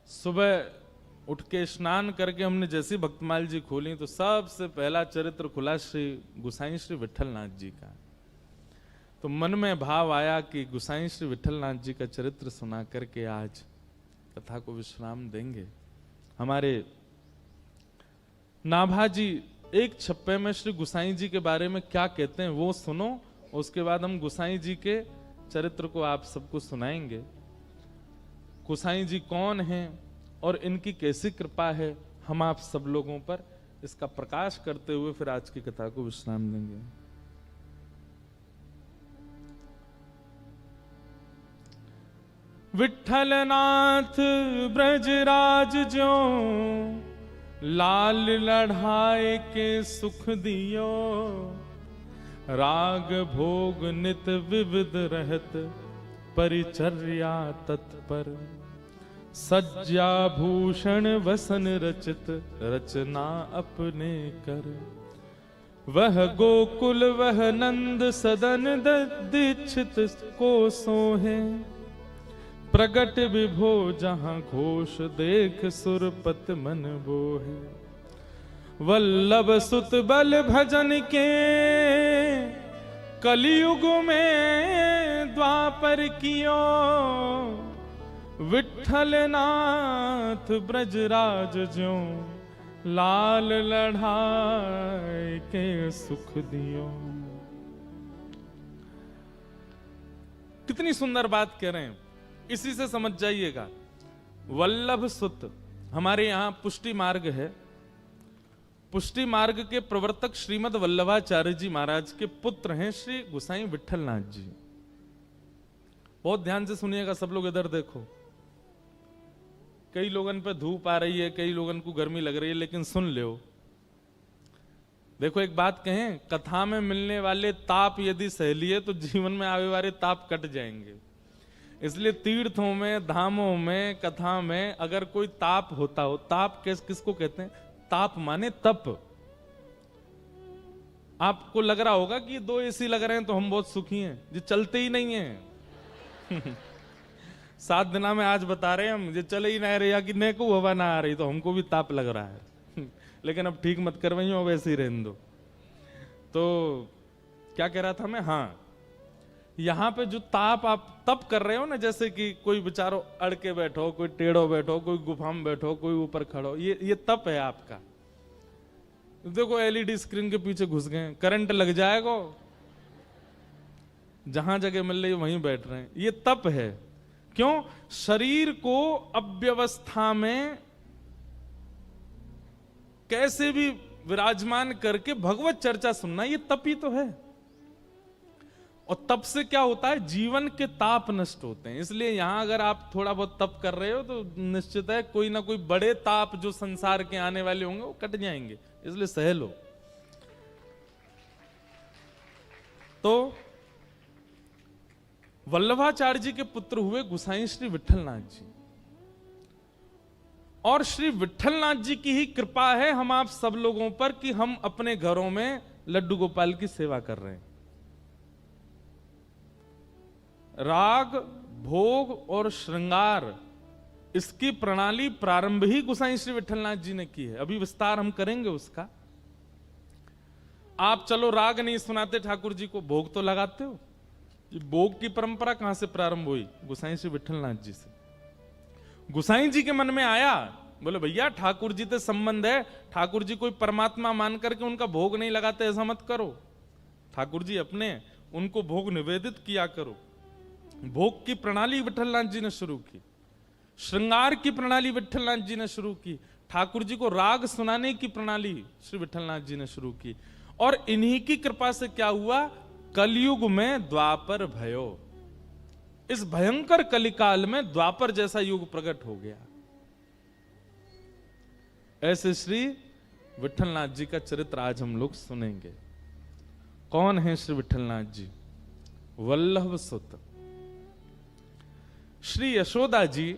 सुबह उठ के स्नान करके हमने जैसी भक्तमाल जी खोली तो सबसे पहला चरित्र खुला श्री गुसाई श्री विट्ठलनाथ जी का। तो मन में भाव आया कि गुसाई श्री विट्ठलनाथ जी का चरित्र सुना करके आज कथा को विश्राम देंगे। हमारे नाभाजी एक छप्पे में श्री गुसाई जी के बारे में क्या कहते हैं वो सुनो, उसके बाद हम गुसाई जी के चरित्र को आप सबको सुनाएंगे। गुसाई जी कौन हैं और इनकी कैसी कृपा है, हम आप सब लोगों पर इसका प्रकाश करते हुए फिर आज की कथा को विश्राम देंगे। विट्ठलनाथ ब्रजराज जो लाल लढ़ाए के सुख दियो, राग भोग नित विविध रहत परिचर्या तत्पर, सज्जा भूषण वसन रचित रचना अपने कर, वह गोकुल वह नंद सदन दीक्षित को सोहे, प्रगट विभो जहां घोष देख सुरपत मन बोहे, वल्लभ सुत बल भजन के कलयुग में द्वापर कियो, विट्ठलनाथ ब्रजराज ज्यों लाल लढ़ाए के सुख दियो। कितनी सुंदर बात कह रहे हैं, इसी से समझ जाइएगा। वल्लभ सुत, हमारे यहां पुष्टि मार्ग है, पुष्टि मार्ग के प्रवर्तक श्रीमद वल्लभाचार्य जी महाराज के पुत्र हैं श्री गुसाई विट्ठलनाथ जी। बहुत ध्यान से सुनिएगा सब लोग, इधर देखो। कई लोगन पे धूप आ रही है, कई लोगन को गर्मी लग रही है, लेकिन सुन लो। देखो एक बात कहें, कथा में मिलने वाले ताप यदि सह लिए तो जीवन में आने वाले ताप कट जाएंगे। इसलिए तीर्थों में, धामों में, कथा में अगर कोई ताप होता हो, ताप किसको कहते हैं? ताप माने तप। आपको लग रहा होगा कि 2 एसी लग रहे हैं तो हम बहुत सुखी हैं, ये चलते ही नहीं है। 7 दिना में आज बता रहे हैं हम, ये चले ही नहीं रही कि ने को हवा ना आ रही तो हमको भी ताप लग रहा है। लेकिन अब ठीक मत करवाइयो, वैसे ही रहने दो। तो क्या कह रहा था मैं? हाँ, यहां पे जो ताप आप तप कर रहे हो ना, जैसे कि कोई बेचारो अड़ के बैठो, कोई टेढ़ो बैठो, कोई गुफा में बैठो, कोई ऊपर खड़ो, ये तप है आपका। देखो एलईडी स्क्रीन के पीछे घुस गए, करंट लग जाएगा, जहां जगह मिल रही है वहीं बैठ रहे हैं, ये तप है। क्यों? शरीर को अव्यवस्था में कैसे भी विराजमान करके भगवत चर्चा सुनना, ये तप ही तो है। और तप से क्या होता है? जीवन के ताप नष्ट होते हैं। इसलिए यहां अगर आप थोड़ा बहुत तप कर रहे हो तो निश्चित है कोई ना कोई बड़े ताप जो संसार के आने वाले होंगे वो कट जाएंगे, इसलिए सह लो। तो वल्लभाचार्य जी के पुत्र हुए गुसाई श्री विट्ठलनाथ जी, और श्री विट्ठलनाथ जी की ही कृपा है हम आप सब लोगों पर कि हम अपने घरों में लड्डू गोपाल की सेवा कर रहे हैं। राग, भोग और श्रृंगार, इसकी प्रणाली प्रारंभ ही गुसाई श्री विट्ठलनाथ जी ने की है। अभी विस्तार हम करेंगे उसका। आप चलो राग नहीं सुनाते ठाकुर जी को, भोग तो लगाते हो। ये भोग की परंपरा कहां से प्रारंभ हुई? गुसाई श्री विट्ठलनाथ जी से। गुसाई जी के मन में आया, बोले भैया ठाकुर जी से संबंध है, ठाकुर जी कोई परमात्मा मान करके उनका भोग नहीं लगाते, ऐसा मत करो। ठाकुर जी अपने, उनको भोग निवेदित किया करो। भोग की प्रणाली विट्ठलनाथ जी ने शुरू की, श्रृंगार की प्रणाली विट्ठलनाथ जी ने शुरू की, ठाकुर जी को राग सुनाने की प्रणाली श्री विट्ठलनाथ जी ने शुरू की। और इन्हीं की कृपा से क्या हुआ? कलयुग में द्वापर भयो, इस भयंकर कलिकाल में द्वापर जैसा युग प्रकट हो गया। ऐसे श्री विट्ठलनाथ जी का चरित्र आज हम लोग सुनेंगे। कौन है श्री विट्ठलनाथ जी? वल्लभ सुत श्री यशोदा जी,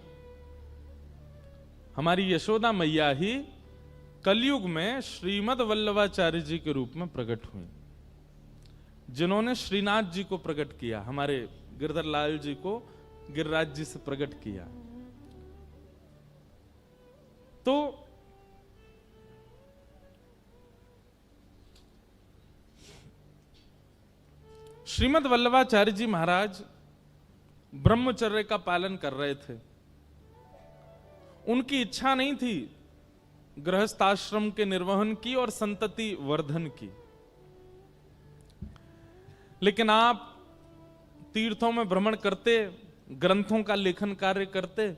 हमारी यशोदा मैया ही कलयुग में श्रीमद वल्लभाचार्य जी के रूप में प्रकट हुई, जिन्होंने श्रीनाथ जी को प्रकट किया, हमारे गिरधर लाल जी को गिरिराज जी से प्रकट किया। तो श्रीमद् वल्लभाचार्य जी महाराज ब्रह्मचर्य का पालन कर रहे थे। उनकी इच्छा नहीं थी गृहस्थाश्रम के निर्वहन की और संतति वर्धन की, लेकिन आप तीर्थों में भ्रमण करते, ग्रंथों का लेखन कार्य करते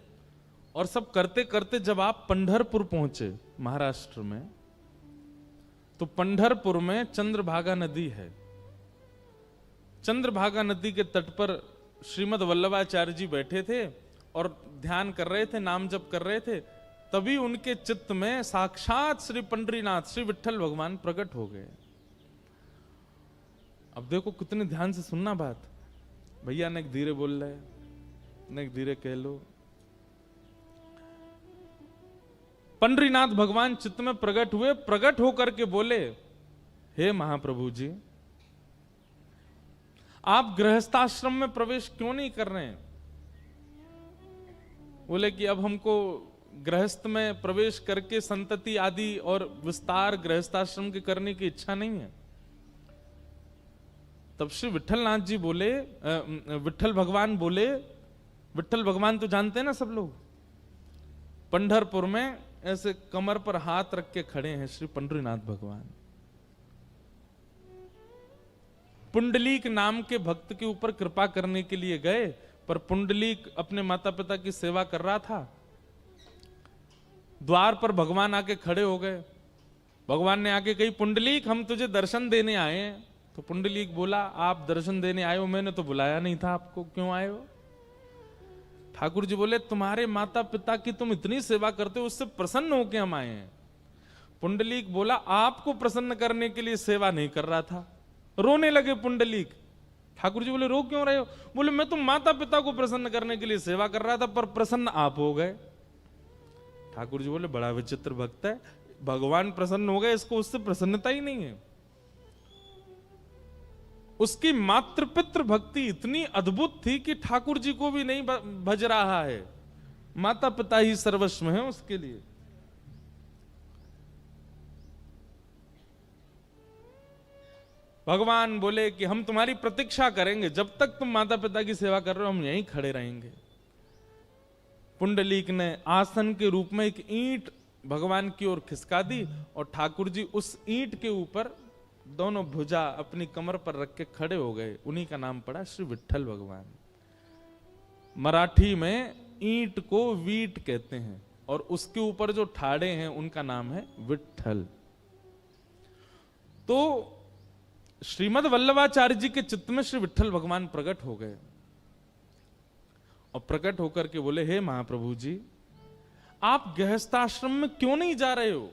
और सब करते करते जब आप पंढरपुर पहुंचे महाराष्ट्र में, तो पंढरपुर में चंद्रभागा नदी है। चंद्रभागा नदी के तट पर श्रीमद् वल्लभाचार्य जी बैठे थे और ध्यान कर रहे थे, नाम जप कर रहे थे। तभी उनके चित्त में साक्षात श्री पंढरीनाथ श्री विठ्ठल भगवान प्रकट हो गए। अब देखो कितने ध्यान से सुनना बात। भैया ने धीरे बोल रहे, ने धीरे कह लो। पंढरीनाथ भगवान चित्त में प्रकट हुए, प्रकट होकर के बोले, हे महाप्रभु जी, आप गृहस्थाश्रम में प्रवेश क्यों नहीं कर रहे हैं? बोले कि अब हमको गृहस्थ में प्रवेश करके संतति आदि और विस्तार गृहस्थाश्रम के करने की इच्छा नहीं है। तब श्री विठलनाथ जी बोले, विठल भगवान बोले, विठल भगवान तो जानते हैं ना सब लोग, पंढरपुर में ऐसे कमर पर हाथ रख के खड़े हैं श्री पंढरीनाथ भगवान। पुंडलीक नाम के भक्त के ऊपर कृपा करने के लिए गए, पर पुंडलीक अपने माता पिता की सेवा कर रहा था। द्वार पर भगवान आके खड़े हो गए। भगवान ने आके कही, पुंडलीक हम तुझे दर्शन देने आए हैं। तो पुंडलीक बोला, आप दर्शन देने आए हो, मैंने तो बुलाया नहीं था आपको, क्यों आए हो? ठाकुर जी बोले, तुम्हारे माता पिता की तुम इतनी सेवा करते हो, उससे प्रसन्न होके हम आए हैं। पुंडलीक बोला, आपको प्रसन्न करने के लिए सेवा नहीं कर रहा था। रोने लगे पुंडलीक। ठाकुर जी बोले, रो क्यों रहे हो? बोले, मैं तो माता पिता को प्रसन्न करने के लिए सेवा कर रहा था, पर प्रसन्न आप हो गए। ठाकुर जी बोले, बड़ा विचित्र भक्त है, भगवान प्रसन्न हो गए, इसको उससे प्रसन्नता ही नहीं है। उसकी मातृपितृ भक्ति इतनी अद्भुत थी कि ठाकुर जी को भी नहीं भज रहा है। माता पिता ही सर्वस्व है उसके लिए। भगवान बोले कि हम तुम्हारी प्रतीक्षा करेंगे, जब तक तुम माता पिता की सेवा कर रहे हो हम यहीं खड़े रहेंगे। पुंडलीक ने आसन के रूप में एक ईंट भगवान की ओर खिसका दी और ठाकुर जी उस ईंट के ऊपर दोनों भुजा अपनी कमर पर रख के खड़े हो गए। उन्हीं का नाम पड़ा श्री विठ्ठल भगवान। मराठी में ईंट को वीट कहते हैं और उसके ऊपर जो ठाड़े हैं उनका नाम है विठ्ठल। तो श्रीमद् वल्लभाचार्य जी के चित्त में श्री विठ्ठल भगवान प्रकट हो गए और प्रकट होकर के बोले, हे महाप्रभु जी, आप गृहस्थाश्रम में क्यों नहीं जा रहे हो?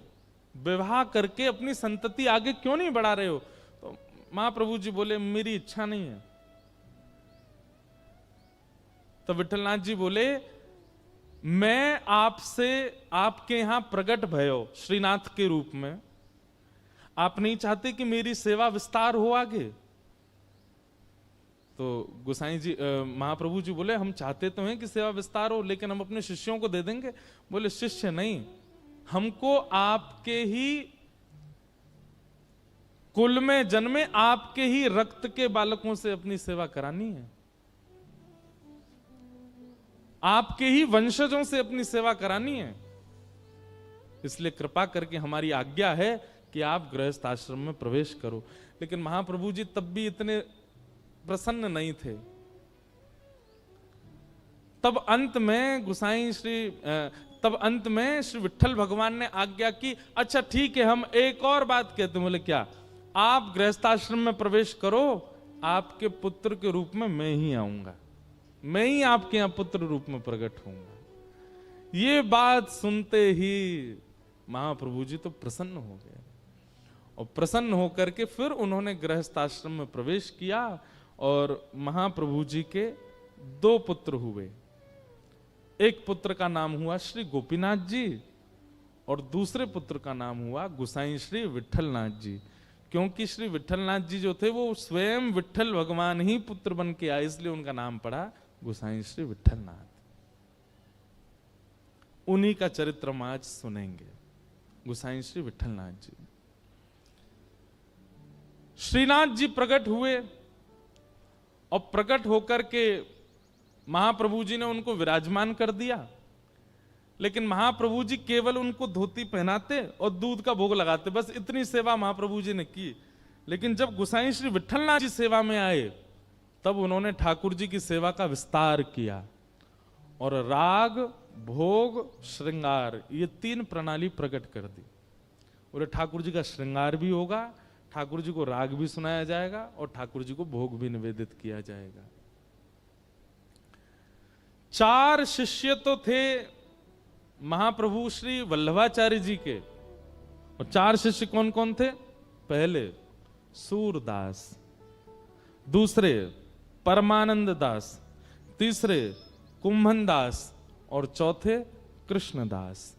विवाह करके अपनी संतति आगे क्यों नहीं बढ़ा रहे हो? तो महाप्रभु जी बोले, मेरी इच्छा नहीं है। तो विठलनाथ जी बोले, मैं आपसे आपके यहां प्रकट भयो श्रीनाथ के रूप में, आप नहीं चाहते कि मेरी सेवा विस्तार हो आगे? तो गोसाई जी महाप्रभु जी बोले, हम चाहते तो हैं कि सेवा विस्तार हो, लेकिन हम अपने शिष्यों को दे देंगे। बोले, शिष्य नहीं, हमको आपके ही कुल में जन्मे आपके ही रक्त के बालकों से अपनी सेवा करानी है, आपके ही वंशजों से अपनी सेवा करानी है। इसलिए कृपा करके हमारी आज्ञा है कि आप गृहस्थ आश्रम में प्रवेश करो। लेकिन महाप्रभु जी तब भी इतने प्रसन्न नहीं थे। तब अंत में श्री विठ्ठल भगवान ने आज्ञा की, अच्छा ठीक है, हम एक और बात कहते हैं। बोले, क्या? आप गृहस्थाश्रम में प्रवेश करो, आपके पुत्र के रूप में मैं ही आऊंगा, मैं ही आपके यहां पुत्र रूप में प्रकट होऊंगा। ये बात सुनते ही महाप्रभु जी तो प्रसन्न हो गए और प्रसन्न होकर के फिर उन्होंने गृहस्थाश्रम में प्रवेश किया और महाप्रभु जी के 2 पुत्र हुए। एक पुत्र का नाम हुआ श्री गोपीनाथ जी और दूसरे पुत्र का नाम हुआ गोसाई श्री विठलनाथ जी। क्योंकि श्री विठलनाथ जी जो थे वो स्वयं विठल भगवान ही पुत्र बन के आए, इसलिए उनका नाम पड़ा गोसाई श्री विठलनाथ। उन्हीं का चरित्र हम आज सुनेंगे। गोसाई श्री विठलनाथ जी। श्रीनाथ जी प्रकट हुए और प्रकट होकर के महाप्रभु जी ने उनको विराजमान कर दिया, लेकिन महाप्रभु जी केवल उनको धोती पहनाते और दूध का भोग लगाते, बस इतनी सेवा महाप्रभु जी ने की। लेकिन जब गोसाई श्री विठलनाथ जी सेवा में आए तब उन्होंने ठाकुर जी की सेवा का विस्तार किया और राग, भोग, श्रृंगार ये 3 प्रणाली प्रकट कर दी। बोले ठाकुर जी का श्रृंगार भी होगा, ठाकुर जी को राग भी सुनाया जाएगा और ठाकुर जी को भोग भी निवेदित किया जाएगा। 4 शिष्य तो थे महाप्रभु श्री वल्लभाचार्य जी के, और 4 शिष्य कौन कौन थे? पहले सूरदास, दूसरे परमानंद दास, तीसरे कुंभन दास और चौथे कृष्णदास।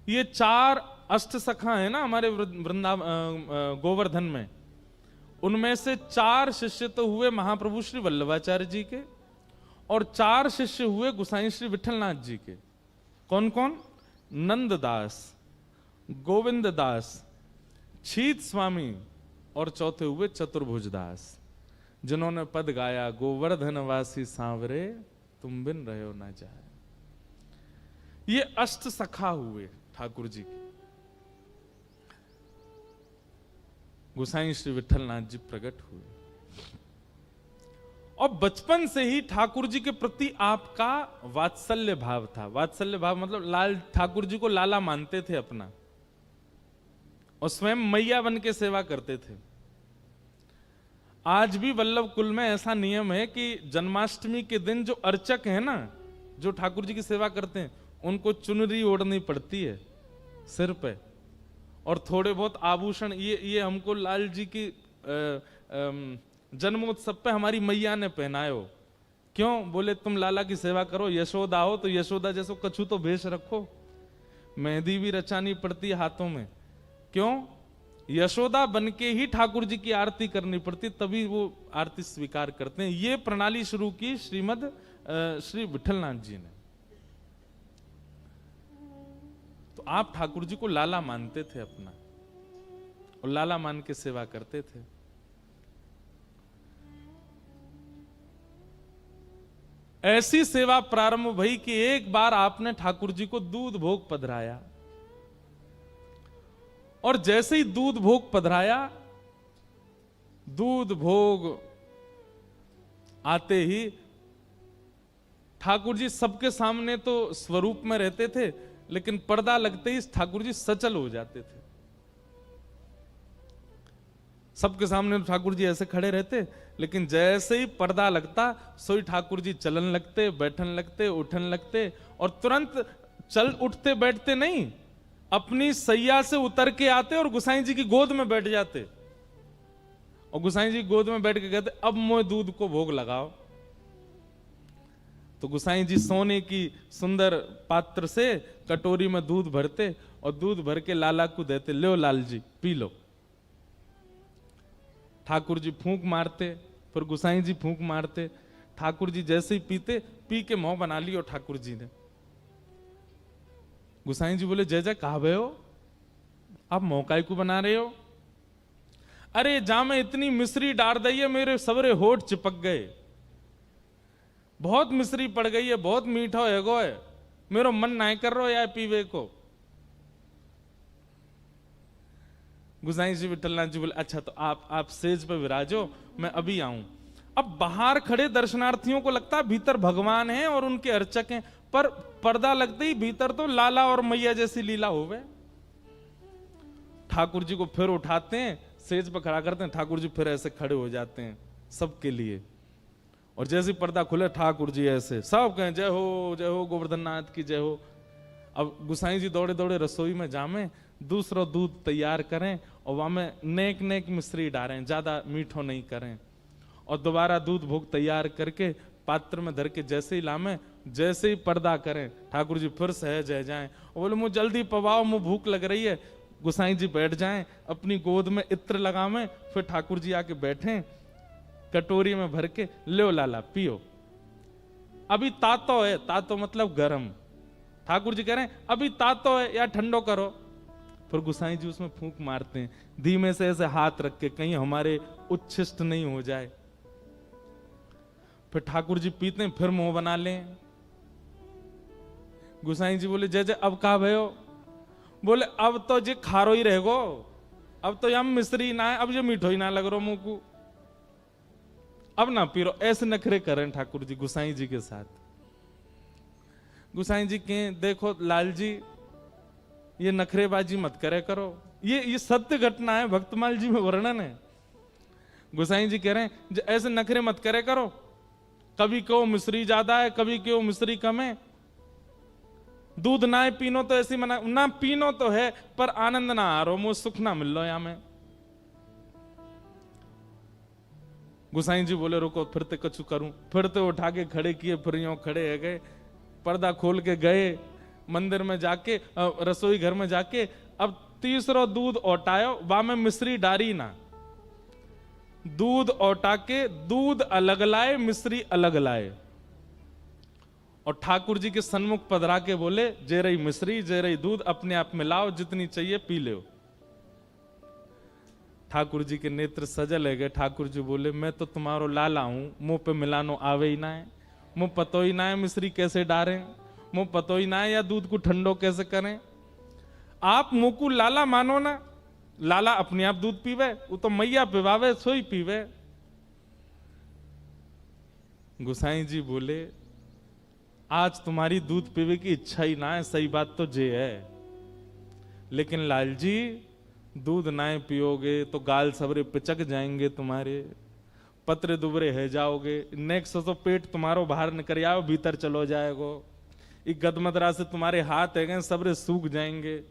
ये 4 अष्ट सखा है ना हमारे गोवर्धन में, उनमें से 4 शिष्य तो हुए महाप्रभु श्री वल्लभाचार्य जी के और 4 शिष्य हुए गोसाई श्री विठलनाथ जी के। कौन कौन? नंददास, गोविंद दास, छीत स्वामी और चौथे हुए चतुर्भुज दास, जिन्होंने पद गाया गोवर्धन वासी सांवरे तुम बिन रहो ना जाए। ये अष्ट सखा हुए ठाकुर जी के। गोसाई श्री विठलनाथ जी प्रकट हुए और बचपन से ही ठाकुर जी के प्रति आपका वात्सल्य भाव था। वात्सल्य भाव मतलब लाल, ठाकुर जी को लाला मानते थे अपना और स्वयं मैया बन के सेवा करते थे। आज भी वल्लभ कुल में ऐसा नियम है कि जन्माष्टमी के दिन जो अर्चक है ना, जो ठाकुर जी की सेवा करते हैं, उनको चुनरी ओढ़नी पड़ती है सिर पे और थोड़े बहुत आभूषण। ये हमको लाल जी की जन्मोत्सव पे हमारी मैया ने पहनाए हो। क्यों? बोले तुम लाला की सेवा करो, यशोदा हो तो यशोदा जैसो कछु तो भेष रखो। मेहंदी भी रचानी पड़ती है हाथों में। क्यों? यशोदा बनके ही ठाकुर जी की आरती करनी पड़ती, तभी वो आरती स्वीकार करते हैं। ये प्रणाली शुरू की श्रीमद श्री विठलनाथ जी ने। तो आप ठाकुर जी को लाला मानते थे अपना और लाला मान के सेवा करते थे। ऐसी सेवा प्रारंभ भई कि एक बार आपने ठाकुर जी को दूध भोग पधराया और जैसे ही दूध भोग पधराया, दूध भोग आते ही ठाकुर जी सबके सामने तो स्वरूप में रहते थे, लेकिन पर्दा लगते ही ठाकुर जी सचल हो जाते थे। सबके सामने ठाकुर जी ऐसे खड़े रहते, लेकिन जैसे ही पर्दा लगता सोई ठाकुर जी चलन लगते, बैठन लगते, उठन लगते और तुरंत चल उठते बैठते नहीं, अपनी सैया से उतर के आते और गोसाई जी की गोद में बैठ जाते और गोसाई जी गोद में बैठ के कहते अब मोए दूध को भोग लगाओ। तो गोसाई जी सोने की सुंदर पात्र से कटोरी में दूध भरते और दूध भर के लाला को देते, लो Lal G P low. Thakur ji फूंक मारते, फिर गोसाई जी फूंक मारते। ठाकुर जी जैसे ही पीते, पी के मुंह बना लियो ठाकुर जी ने। गोसाई जी बोले जय जय कहा भय हो, आप मौकाई को बना रहे हो? अरे जा में इतनी मिश्री डाल दी है, मेरे सवरे होठ चिपक गए, बहुत मिश्री पड़ गई है, बहुत मीठा है गो है, मेरा मन नहीं कर रहा यार पीवे को। गोसाई जी विठलनाथ जी बोले अच्छा तो आप सेज पे विराजो, मैं अभी आऊं। अब बाहर खड़े दर्शनार्थियों को लगता भीतर भगवान है और उनके अर्चक हैं, पर पर्दा लगते ही भीतर तो लाला और मैया जैसी लीला हो गए। ठाकुर जी को फिर उठाते हैं, सेज पर खड़ा करते हैं, ठाकुर जी फिर ऐसे खड़े हो जाते हैं सबके लिए। और जैसे पर्दा खुले ठाकुर जी ऐसे सब कहें जय हो गोवर्धन नाथ की जय हो। अब गोसाई जी दौड़े दौड़े रसोई में जामे, दूसरा दूध तैयार करें और वहां में नेक नेक मिश्री डालें, ज्यादा मीठो नहीं करें, और दोबारा दूध भोग तैयार करके पात्र में धर के जैसे ही लामे, जैसे ही पर्दा करें ठाकुर जी फिर सहज है जाएं और बोले मुझे जल्दी पवाओ, मुझे भूख लग रही है। गोसाई जी बैठ जाएं, अपनी गोद में इत्र लगावें, फिर ठाकुर जी आके बैठें, कटोरी में भर के लो लाला पियो। अभी तातो है, तातो मतलब गरम, ठाकुर जी कह रहे हैं अभी तातो है या ठंडो करो। फिर गोसाई जी उसमें फूंक मारते हैं, धीमे से ऐसे हाथ रख के, कहीं हमारे उच्छिष्ट नहीं हो जाए। फिर ठाकुर जी पीते हैं, फिर मुंह बना लें। गोसाई जी बोले जय जय अब का भयो? बोले अब तो जे खारो ही रहेगो, अब तो यम मिश्री ना है, अब ये मीठो ही ना लग रो मुंह को, अब ना पी रो। ऐसे नखरे करें ठाकुर जी गोसाई जी के साथ। गोसाई जी के देखो लाल जी ये नखरेबाजी मत करे करो, ये सत्य घटना है, भक्तमाल जी में वर्णन है। गोसाई जी कह रहे हैं ऐसे नखरे मत करे करो, कभी क्यों मिश्री ज्यादा है, कभी क्यों मिश्री कम है, दूध ना है पीनो तो ऐसी मना ना, पीनो तो है पर आनंद ना आ रो, मुझे सुख ना मिल लो यहां में। गोसाई जी बोले रुको फिर ते कछु करूं। फिर ते उठा के खड़े किए, फिर यूं खड़े है गए, पर्दा खोल के गए मंदिर में जाके, रसोई घर में जाके, अब तीसरो दूध ओटायो, बा में मिश्री डारी ना, दूध ओटा के दूध अलग लाए, मिश्री अलग लाए, और ठाकुर जी के सन्मुख पधरा के बोले जे रही मिश्री जे रही दूध, अपने आप मिलाओ, जितनी चाहिए पी लो। ठाकुर जी के नेत्र सजल है गए। ठाकुर जी बोले मैं तो तुम्हारो लाला हूं, मुंह पे मिलानो आवे ही ना है, मुंह पतो ही ना है मिश्री कैसे डारें, मुंह पतो ही ना है या दूध को ठंडो कैसे करें। आप मुंह को लाला मानो ना, लाला अपने आप दूध पीवे, वो तो मैया पिवावे सोई पीवे। गोसाई जी बोले आज तुम्हारी दूध पीवे की इच्छा ही ना है, सही बात तो जे है, लेकिन लाल जी दूध ना पियोगे तो गाल सबरे पिचक जाएंगे तुम्हारे, पत्र दुबरे है जाओगे, नेक्स्ट तो पेट तुम्हारो बाहर निकल आओ, भीतर चलो जाएगो, एक गदमदरा से तुम्हारे हाथ है सबरे सूख जाएंगे,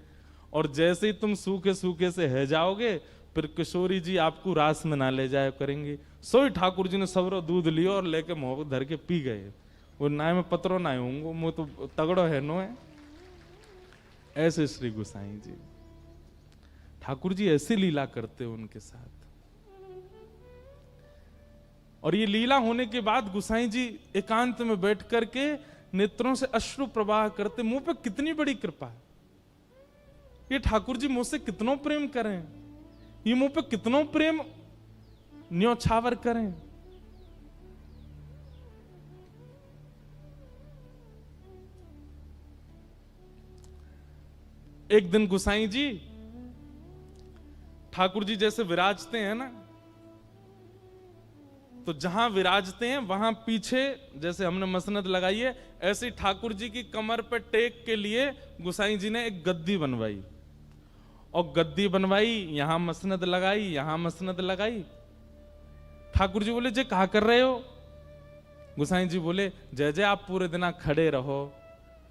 और जैसे ही तुम सूखे सूखे से है जाओगे फिर किशोरी जी आपको रास में ना ले जाया करेंगे। सोई ठाकुर जी ने सबरो दूध लियो और लेके मुंह धर के पी गए। वो नाय में पत्रो ना होंगे, मुंह तो तगड़ो है नो है। ऐसे श्री गोसाई जी, ठाकुर जी ऐसी लीला करते उनके साथ। और ये लीला होने के बाद गोसाई जी एकांत में बैठ करके नेत्रों से अश्रु प्रवाह करते, मुंह पे कितनी बड़ी कृपा है, ये ठाकुर जी मुझसे कितनों प्रेम करें, ये मुंह पे कितनों प्रेम न्योछावर करें। एक दिन गोसाई जी ठाकुर जी जैसे विराजते हैं ना, तो जहां विराजते हैं वहां पीछे जैसे हमने मसनद लगाई है, ऐसे ठाकुर जी की कमर पे टेक के लिए गोसाई जी ने एक गद्दी बनवाई, और गद्दी बनवाई, यहां मसनद लगाई, यहां मसनद लगाई। ठाकुर जी बोले जे कहा कर रहे हो? गोसाई जी बोले जय जय आप पूरे दिन खड़े रहो,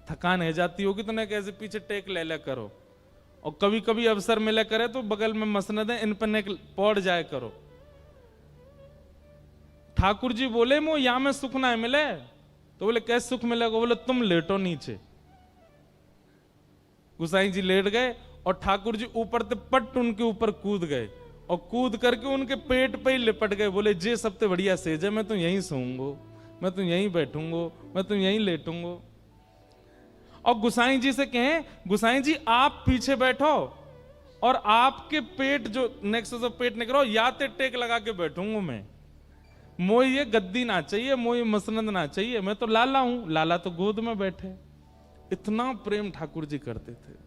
थकान है जाती होगी तो ना कैसे पीछे टेक ले ले करो, और कभी कभी अवसर मिले करे तो बगल में मसनद है इन पर नेक पौड़ जाए करो। ठाकुर जी बोले मो यहां में सुख ना मिले, तो बोले कैसे सुख मिलेगा? बोले तुम लेटो नीचे। गोसाई जी लेट गए और ठाकुर जी ऊपर से पट उनके ऊपर कूद गए, और कूद करके उनके पेट पे ही लिपट गए। बोले जे सबसे बढ़िया सेज है, मैं तो यहीं सोऊंगो, मैं तो यहीं बैठूंगो, मैं तो यहीं लेटूंगो। और गोसाई जी से कहें गोसाई जी आप पीछे बैठो और आपके पेट जो नेक्स्ट जो पेट निकलो या ते टेक लगा के बैठूंगा मैं, मोई ये गद्दी ना चाहिए, मोई मसनद ना चाहिए, मैं तो लाला हूं, लाला तो गोद में बैठे। इतना प्रेम ठाकुर जी करते थे।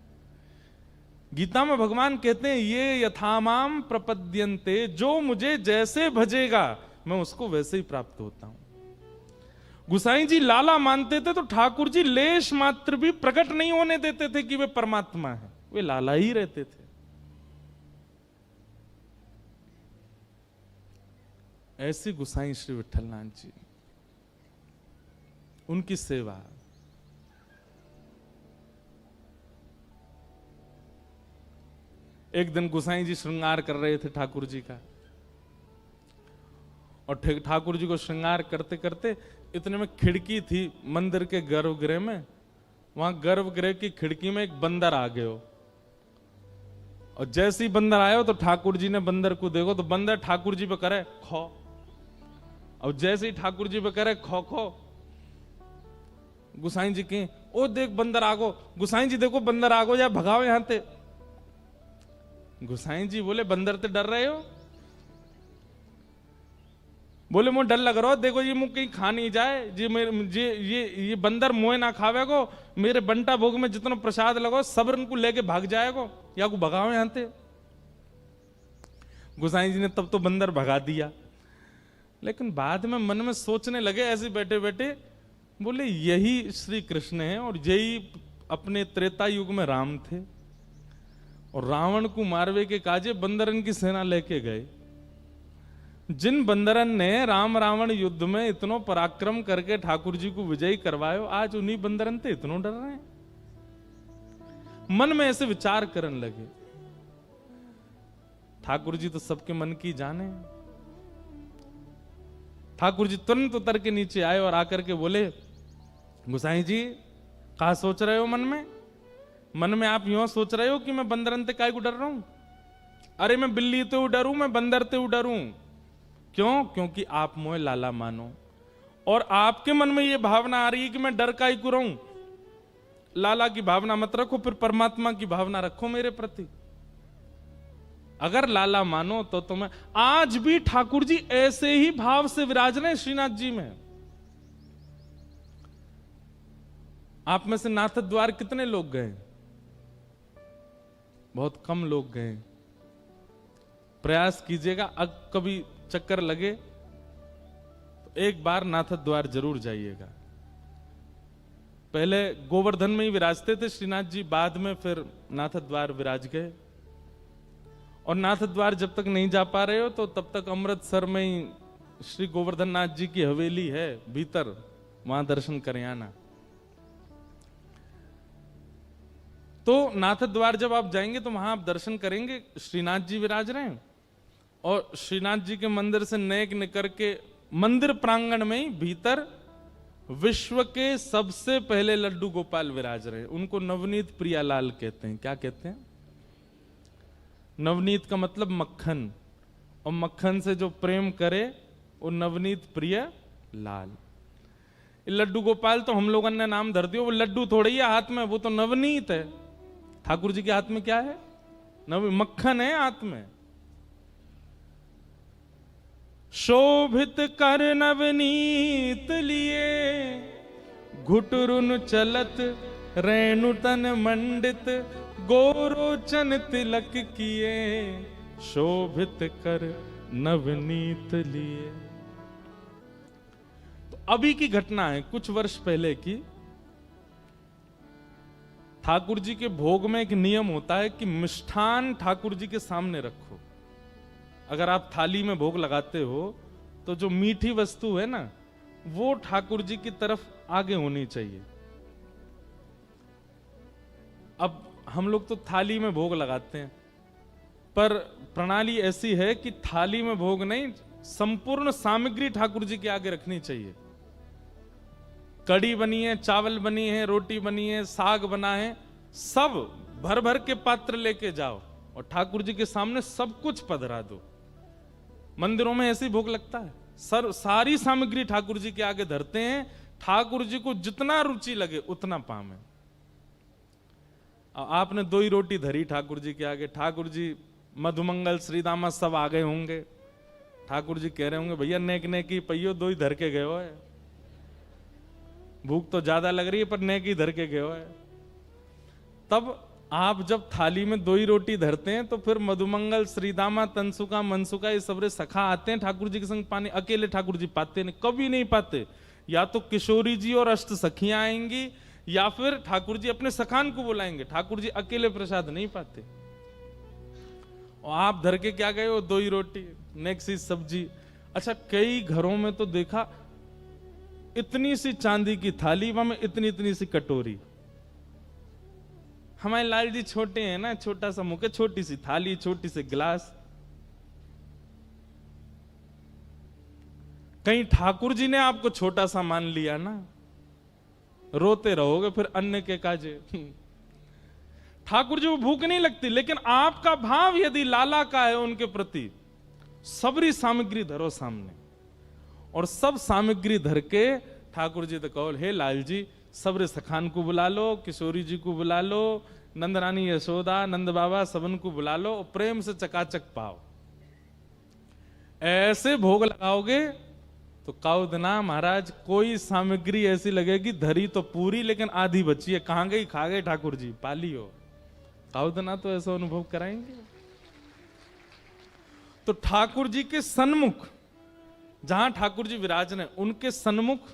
गीता में भगवान कहते हैं ये यथामाम प्रपद्यन्ते, जो मुझे जैसे भजेगा मैं उसको वैसे ही प्राप्त होता हूं। गोसाई जी लाला मानते थे तो ठाकुर जी लेश मात्र भी प्रकट नहीं होने देते थे कि वे परमात्मा है, वे लाला ही रहते थे। ऐसे गोसाई श्री विठलनाथ जी, उनकी सेवा। एक दिन गोसाई जी श्रृंगार कर रहे थे ठाकुर जी का, और ठाकुर जी को श्रृंगार करते करते इतने में खिड़की थी मंदिर के गर्भगृह में, वहां गर्भगृह की खिड़की में एक बंदर आ गए हो, और जैसे ही बंदर आया हो तो ठाकुर जी ने बंदर को देखो तो बंदर ठाकुर जी पे करे खो, और जैसे ही ठाकुर जी पे करे खो खो, गुसाई जी के, ओ देख बंदर आगो, गुसाई जी देखो बंदर आगो, या भगाओ यहां ते। गुसाई जी बोले बंदर ते डर रहे हो? बोले मुझे डर लग रहा हो, देखो ये मुंह कहीं खा नहीं जाए जी, मेरे ये बंदर मुंह ना खावे को, मेरे बंटा भोग में जितना प्रसाद लगो सब इनको लेके भाग जाएगो, या को भगाओ यहां ते। गुसाई जी ने तब तो बंदर भगा दिया, लेकिन बाद में मन में सोचने लगे ऐसे बैठे बैठे, बोले यही श्री कृष्ण है और यही अपने त्रेता युग में राम थे, और रावण को मारवे के काजे बंदरन की सेना लेके गए। जिन बंदरन ने राम रावण युद्ध में इतनो पराक्रम करके ठाकुर जी को विजयी करवायो, आज उन्हीं बंदरन ते इतनो डर रहे हैं। मन में ऐसे विचार करने लगे। ठाकुर जी तो सबके मन की जाने। ठाकुर जी तुरंत उतर के नीचे आए और आकर के बोले, गुसाई जी कहा सोच रहे हो मन में? मन में आप यूं सोच रहे हो कि मैं बंदरन ते काय को डर रहा हूं? अरे मैं बिल्ली ते डरूं, मैं बंदर ते डरूं। क्यों? क्योंकि आप मोए लाला मानो, और आपके मन में यह भावना आ रही है कि मैं डर काय को रहूं। लाला की भावना मत रखो, फिर परमात्मा की भावना रखो मेरे प्रति। अगर लाला मानो तो तुम्हें, आज भी ठाकुर जी ऐसे ही भाव से विराज रहे श्रीनाथ जी में। आप में से नाथ द्वार कितने लोग गए? बहुत कम लोग गए। प्रयास कीजिएगा, अब कभी चक्कर लगे तो एक बार नाथ द्वार जरूर जाइएगा। पहले गोवर्धन में ही विराजते थे श्रीनाथ जी, बाद में फिर नाथ द्वार विराज गए। और नाथ द्वार जब तक नहीं जा पा रहे हो तो तब तक अमृतसर में ही श्री गोवर्धन नाथ जी की हवेली है भीतर, वहां दर्शन करें आना। तो नाथ द्वार जब आप जाएंगे तो वहां आप दर्शन करेंगे, श्रीनाथ जी विराज रहे हैं, और श्रीनाथ जी के मंदिर से नेक निकल के मंदिर प्रांगण में ही भीतर विश्व के सबसे पहले लड्डू गोपाल विराज रहे हैं। उनको नवनीत प्रियालाल कहते हैं। क्या कहते हैं? नवनीत का मतलब मक्खन, और मक्खन से जो प्रेम करे वो नवनीत प्रिय लाल। लड्डू गोपाल तो हम लोगों ने नाम धर दिया, वो लड्डू थोड़ी है हाथ में, वो तो नवनीत है। ठाकुर जी के हाथ में क्या है? मक्खन है हाथ में। शोभित कर नवनीत लिए, घुटरुन चलत रेणुतन मंडित, गोरोचन तिलक किए, शोभित कर नवनीत लिए। तो अभी की घटना है, कुछ वर्ष पहले की। ठाकुर जी के भोग में एक नियम होता है कि मिष्ठान ठाकुर जी के सामने रखो। अगर आप थाली में भोग लगाते हो तो जो मीठी वस्तु है ना, वो ठाकुर जी की तरफ आगे होनी चाहिए। अब हम लोग तो थाली में भोग लगाते हैं, पर प्रणाली ऐसी है कि थाली में भोग नहीं, संपूर्ण सामग्री ठाकुर जी के आगे रखनी चाहिए। कड़ी बनी है, चावल बनी है, रोटी बनी है, साग बना है, सब भर भर के पात्र लेके जाओ और ठाकुर जी के सामने सब कुछ पधरा दो। मंदिरों में ऐसे ही भोग लगता है, सारी सामग्री ठाकुर जी के आगे धरते हैं। ठाकुर जी को जितना रुचि लगे उतना पावे। आपने 2 ही रोटी धरी ठाकुर जी के आगे, ठाकुर जी मधुमंगल श्रीदामा सब आ गए होंगे। ठाकुर जी कह रहे होंगे, भैया नेक नेकी पहियो 2 ही धर के गए हो है, भूख तो ज्यादा लग रही है पर नेकी धर के गए हो है। तब आप जब थाली में 2 ही रोटी धरते हैं तो फिर मधुमंगल श्रीदामा तनसुका मनसुका ये सबरे सखा आते हैं ठाकुर जी के संग पानी। अकेले ठाकुर जी पाते नहीं, कभी नहीं पाते। या तो किशोरी जी और अष्ट सखियां आएंगी, या फिर ठाकुर जी अपने सखान को बुलाएंगे। ठाकुर जी अकेले प्रसाद नहीं पाते। और आप धर के क्या गए हो? 2 ही रोटी, नेक्स्ट सी सब्जी। अच्छा, कई घरों में तो देखा इतनी सी चांदी की थाली, वहां में इतनी इतनी सी कटोरी। हमारे लाल जी छोटे हैं ना, छोटा सा मुंह, छोटी सी थाली, छोटी सी गिलास। कहीं ठाकुर जी ने आपको छोटा सा मान लिया ना, रोते रहोगे फिर अन्न के काजे। ठाकुर जी को भूख नहीं लगती, लेकिन आपका भाव यदि लाला का है उनके प्रति, सबरी सामग्री धरो सामने, और सब सामग्री धर के ठाकुर जी तो कहो, हे लाल जी सबरे सखान को बुला लो, किशोरी जी को बुला लो, नंद रानी यशोदा, नंद बाबा, सबन को बुला लो और प्रेम से चकाचक पाओ। ऐसे भोग लगाओगे तो काउदना महाराज कोई सामग्री ऐसी लगेगी धरी तो पूरी लेकिन आधी बची है, कहां गई, खा गए ठाकुर जी, पाली हो। काउदना तो ऐसा अनुभव कराएंगे। तो ठाकुर जी के सन्मुख, जहां ठाकुर जी विराजने उनके सन्मुख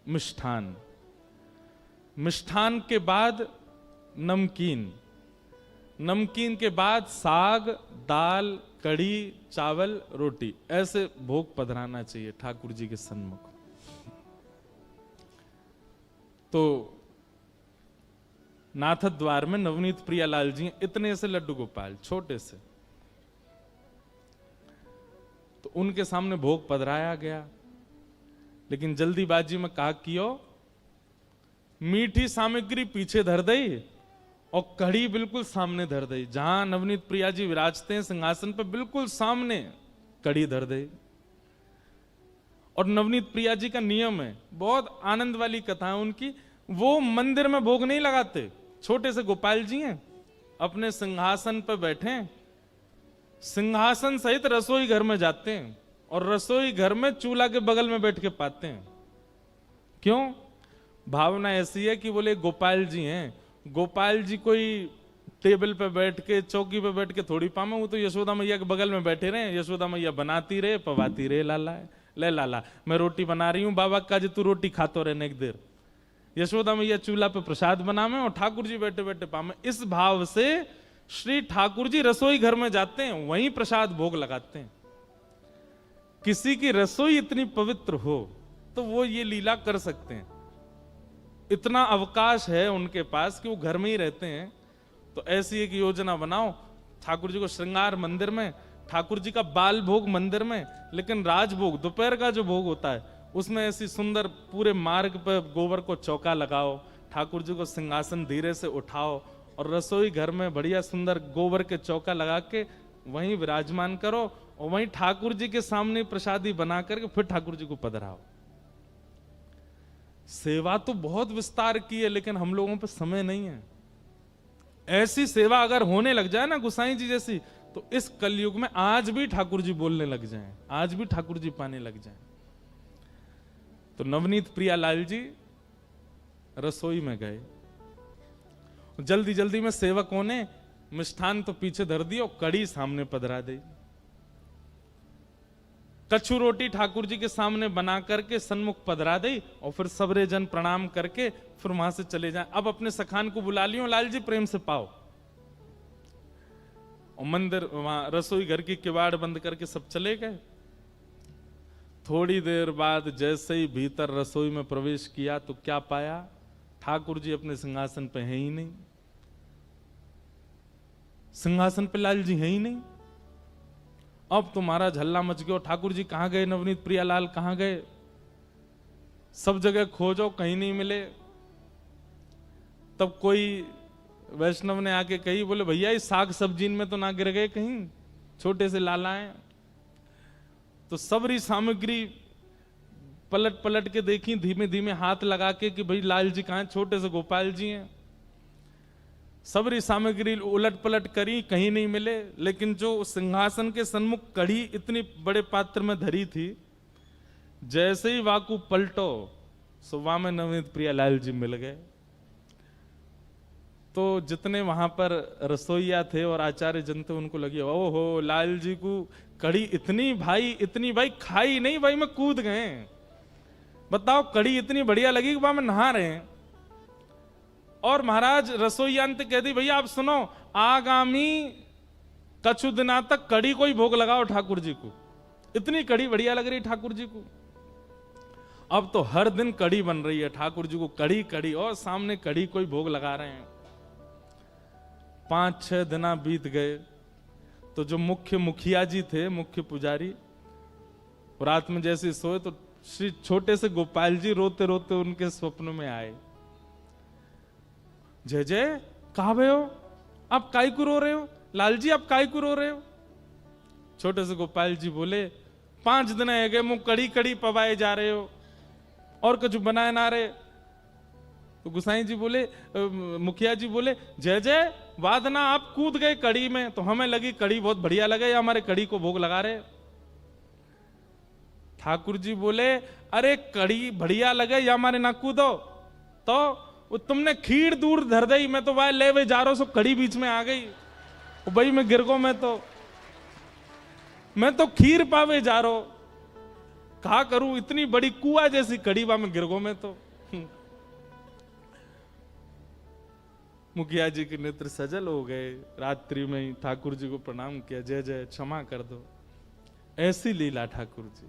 मिष्ठान, मिष्ठान के बाद नमकीन, नमकीन के बाद साग, दाल, कढ़ी, चावल, रोटी, ऐसे भोग पधराना चाहिए ठाकुर जी के सन्मुख। तो नाथ द्वार में नवनीत प्रियालाल जी इतने से लड्डू गोपाल, छोटे से, तो उनके सामने भोग पधराया गया। लेकिन जल्दीबाजी में कहा कियो, मीठी सामग्री पीछे धर दई और कढ़ी बिल्कुल सामने धर दई। जहां नवनीत प्रिया जी विराजते हैं सिंहासन पर, बिल्कुल सामने कढ़ी धर दई। और नवनीत प्रिया जी का नियम है, बहुत आनंद वाली कथा है उनकी, वो मंदिर में भोग नहीं लगाते। छोटे से गोपाल जी हैं, अपने सिंहासन पर बैठे, सिंहासन सहित रसोई घर में जाते हैं और रसोई घर में चूल्हा के बगल में बैठ के पाते हैं। क्यों? भावना ऐसी है कि बोले गोपाल जी हैं, गोपाल जी कोई टेबल पे बैठ के, चौकी पे बैठ के थोड़ी पामे, वो तो यशोदा मैया के बगल में बैठे रहे, यशोदा मैया बनाती रहे, पवाती रहे, लाला ले लाला मैं रोटी बना रही हूं, बाबा का जी तू रोटी खातो रहने एक देर, यशोदा मैया चूल्हा पे प्रसाद बनावे और ठाकुर जी बैठे बैठे पामे। इस भाव से श्री ठाकुर जी रसोई घर में जाते हैं, वहीं प्रसाद भोग लगाते हैं। किसी की रसोई इतनी पवित्र हो तो वो ये लीला कर सकते हैं, इतना अवकाश है उनके पास कि वो घर में ही रहते हैं। तो ऐसी एक योजना बनाओ, ठाकुर जी को श्रृंगार मंदिर में, ठाकुर जी का बाल भोग मंदिर में, लेकिन राजभोग दोपहर का जो भोग होता है उसमें ऐसी सुंदर पूरे मार्ग पर गोबर को चौका लगाओ, ठाकुर जी को सिंहासन धीरे से उठाओ और रसोई घर में बढ़िया सुंदर गोबर के चौका लगा के वहीं विराजमान करो और वहीं ठाकुर जी के सामने प्रसादी बना करके फिर ठाकुर जी को पधराओ। सेवा तो बहुत विस्तार की है लेकिन हम लोगों पे समय नहीं है। ऐसी सेवा अगर होने लग जाए ना गोसाई जी जैसी, तो इस कलयुग में आज भी ठाकुर जी बोलने लग जाएं, आज भी ठाकुर जी पाने लग जाएं। तो नवनीत प्रियालाल जी रसोई में गए, जल्दी जल्दी में सेवकों ने मिष्ठान तो पीछे धर दिया और कड़ी सामने पधरा दी। कच्छु रोटी ठाकुर जी के सामने बना करके सन्मुख पधरा दी और फिर सबरे जन प्रणाम करके फिर वहां से चले जाएं। अब अपने सखान को बुला लियो, लाल जी प्रेम से पाओ। और मंदिर वहां रसोई घर की किवाड़ बंद करके सब चले गए। थोड़ी देर बाद जैसे ही भीतर रसोई में प्रवेश किया तो क्या पाया, ठाकुर जी अपने सिंहासन पे हैं ही नहीं, सिंहासन पे लाल जी हैं ही नहीं। अब तुम्हारा झल्ला मच गया, ठाकुर जी कहां गए, नवनीत प्रियालाल कहां गए, सब जगह खोजो कहीं नहीं मिले। तब कोई वैष्णव ने आके कही, बोले भैया इस साग सब्जी में तो ना गिर गए कहीं, छोटे से लालाएं। तो सबरी सामग्री पलट पलट के देखी, धीमे धीमे हाथ लगा के कि भाई लाल जी कहां, छोटे से गोपाल जी हैं। सबरी सामग्री उलट पलट करी, कहीं नहीं मिले। लेकिन जो सिंहासन के सन्मुख कढ़ी इतनी बड़े पात्र में धरी थी, जैसे ही वाकू पलटो सुबह में नवनीत प्रियालाल जी मिल गए। तो जितने वहां पर रसोईया थे और आचार्य जन थे उनको लगी, ओहो लाल जी को कढ़ी इतनी भाई खाई नहीं भाई मैं कूद गए। बताओ कढ़ी इतनी बढ़िया लगी कि वहां में नहा रहे हैं। और महाराज रसोईया ने कह दी, भैया आप सुनो, आगामी कछु दिना तक कढ़ी को ही भोग लगाओ ठाकुर जी को, इतनी कढ़ी बढ़िया लग रही ठाकुर जी को। अब तो हर दिन कढ़ी बन रही है ठाकुर जी को, कढ़ी कढ़ी, और सामने कढ़ी को ही भोग लगा रहे हैं। 5-6 दिन बीत गए तो जो मुख्य मुखिया जी थे, मुख्य पुजारी, रात में जैसे सोए तो श्री छोटे से गोपाल जी रोते रोते उनके स्वप्न में आए। जय जय कहा भय हो, आप काई को रो रहे हो, लाल जी आप काई को रो रहे हो। छोटे से गोपाल जी बोले, 5 दिन है गए मुंह कड़ी कड़ी पवाए जा रहे हो और कुछ बनाए ना रहे। तो गुसाई जी बोले, मुखिया जी बोले, जय जय वादना आप कूद गए कड़ी में, तो हमें लगी कड़ी बहुत बढ़िया लगे, या हमारे कड़ी को भोग लगा रहे। ठाकुर जी बोले, अरे कड़ी बढ़िया लगे या हमारे ना कूदो, तो तुमने खीर दूर धर दई, मैं तो वह ले वे जा रहा, सो कड़ी बीच में आ गई भाई, मैं गिर गो, मैं तो खीर पावे जा रहा, कहा करूं, इतनी बड़ी कुआ जैसी कड़ी बा में गिर गो मैं तो। मुखिया जी के नेत्र सजल हो गए, रात्रि में ही ठाकुर जी को प्रणाम किया, जय जय क्षमा कर दो। ऐसी लीला ठाकुर जी।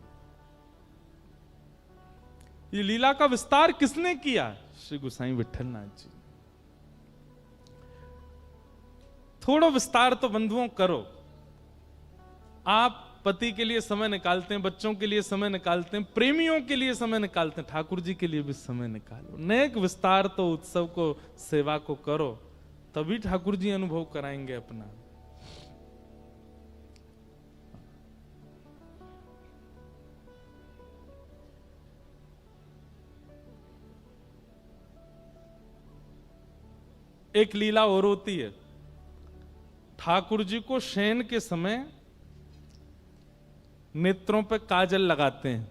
ये लीला का विस्तार किसने किया? श्री गोसाई विठलनाथ जी। थोड़ा विस्तार तो बंधुओं करो। आप पति के लिए समय निकालते हैं, बच्चों के लिए समय निकालते हैं, प्रेमियों के लिए समय निकालते हैं, ठाकुर जी के लिए भी समय निकालो। नेक विस्तार तो उत्सव को, सेवा को करो, तभी ठाकुर जी अनुभव कराएंगे अपना। एक लीला और होती है, ठाकुर जी को शयन के समय नेत्रों पे काजल लगाते हैं।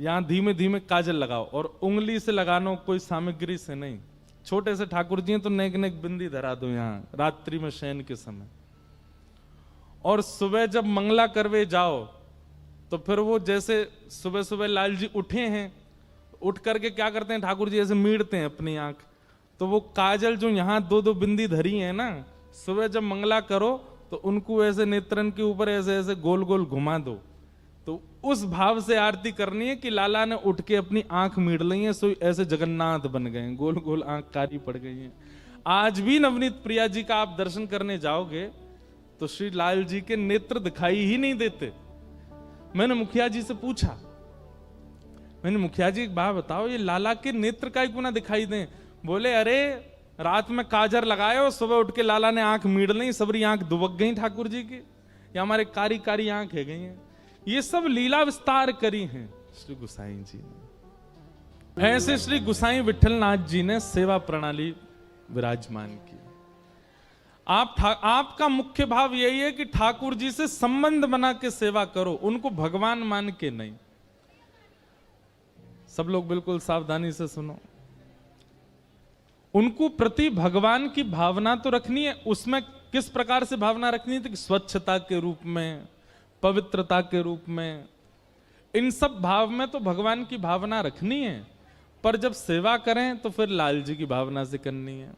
यहां धीमे धीमे काजल लगाओ, और उंगली से लगाना, कोई सामग्री से नहीं। छोटे से ठाकुर जी हैं तो नेक नेक बिंदी धरा दो यहां रात्रि में शयन के समय। और सुबह जब मंगला करवे जाओ तो फिर वो जैसे सुबह सुबह लाल जी उठे हैं, उठ करके क्या करते हैं, ठाकुर जी ऐसे मीड़ते हैं अपनी आंख, तो वो काजल जो यहां दो दो बिंदी धरी है ना, सुबह जब मंगला करो तो उनको ऐसे नेत्रन के ऊपर ऐसे ऐसे गोल गोल घुमा दो, तो उस भाव से आरती करनी है कि लाला ने उठ के अपनी आंख मीड़ ली है, सो ऐसे जगन्नाथ बन गए, गोल गोल आंख कारी पड़ गई है। आज भी नवनीत प्रिया जी का आप दर्शन करने जाओगे तो श्री लाल जी के नेत्र दिखाई ही नहीं देते। मैंने मुखिया जी से पूछा, मैंने मुखिया जी एक बात बताओ, ये लाला के नेत्र का क्यों ना दिखाई दें? बोले, अरे रात में काजर लगाए और सुबह उठ के लाला ने आंख मीड़ ली, सबरी आंख दुबक गई ठाकुर जी की, या हमारे कारी कारी आंख है गई हैं। ये सब लीला विस्तार करी हैं श्री गोसाई जी ने। ऐसे श्री गोसाई विठलनाथ जी ने सेवा प्रणाली विराजमान की। आपका मुख्य भाव यही है कि ठाकुर जी से संबंध बना के सेवा करो, उनको भगवान मान के नहीं। सब लोग बिल्कुल सावधानी से सुनो। उनको प्रति भगवान की भावना तो रखनी है, उसमें किस प्रकार से भावना रखनी है? स्वच्छता के रूप में, पवित्रता के रूप में, इन सब भाव में तो भगवान की भावना रखनी है, पर जब सेवा करें तो फिर लाल जी की भावना से करनी है।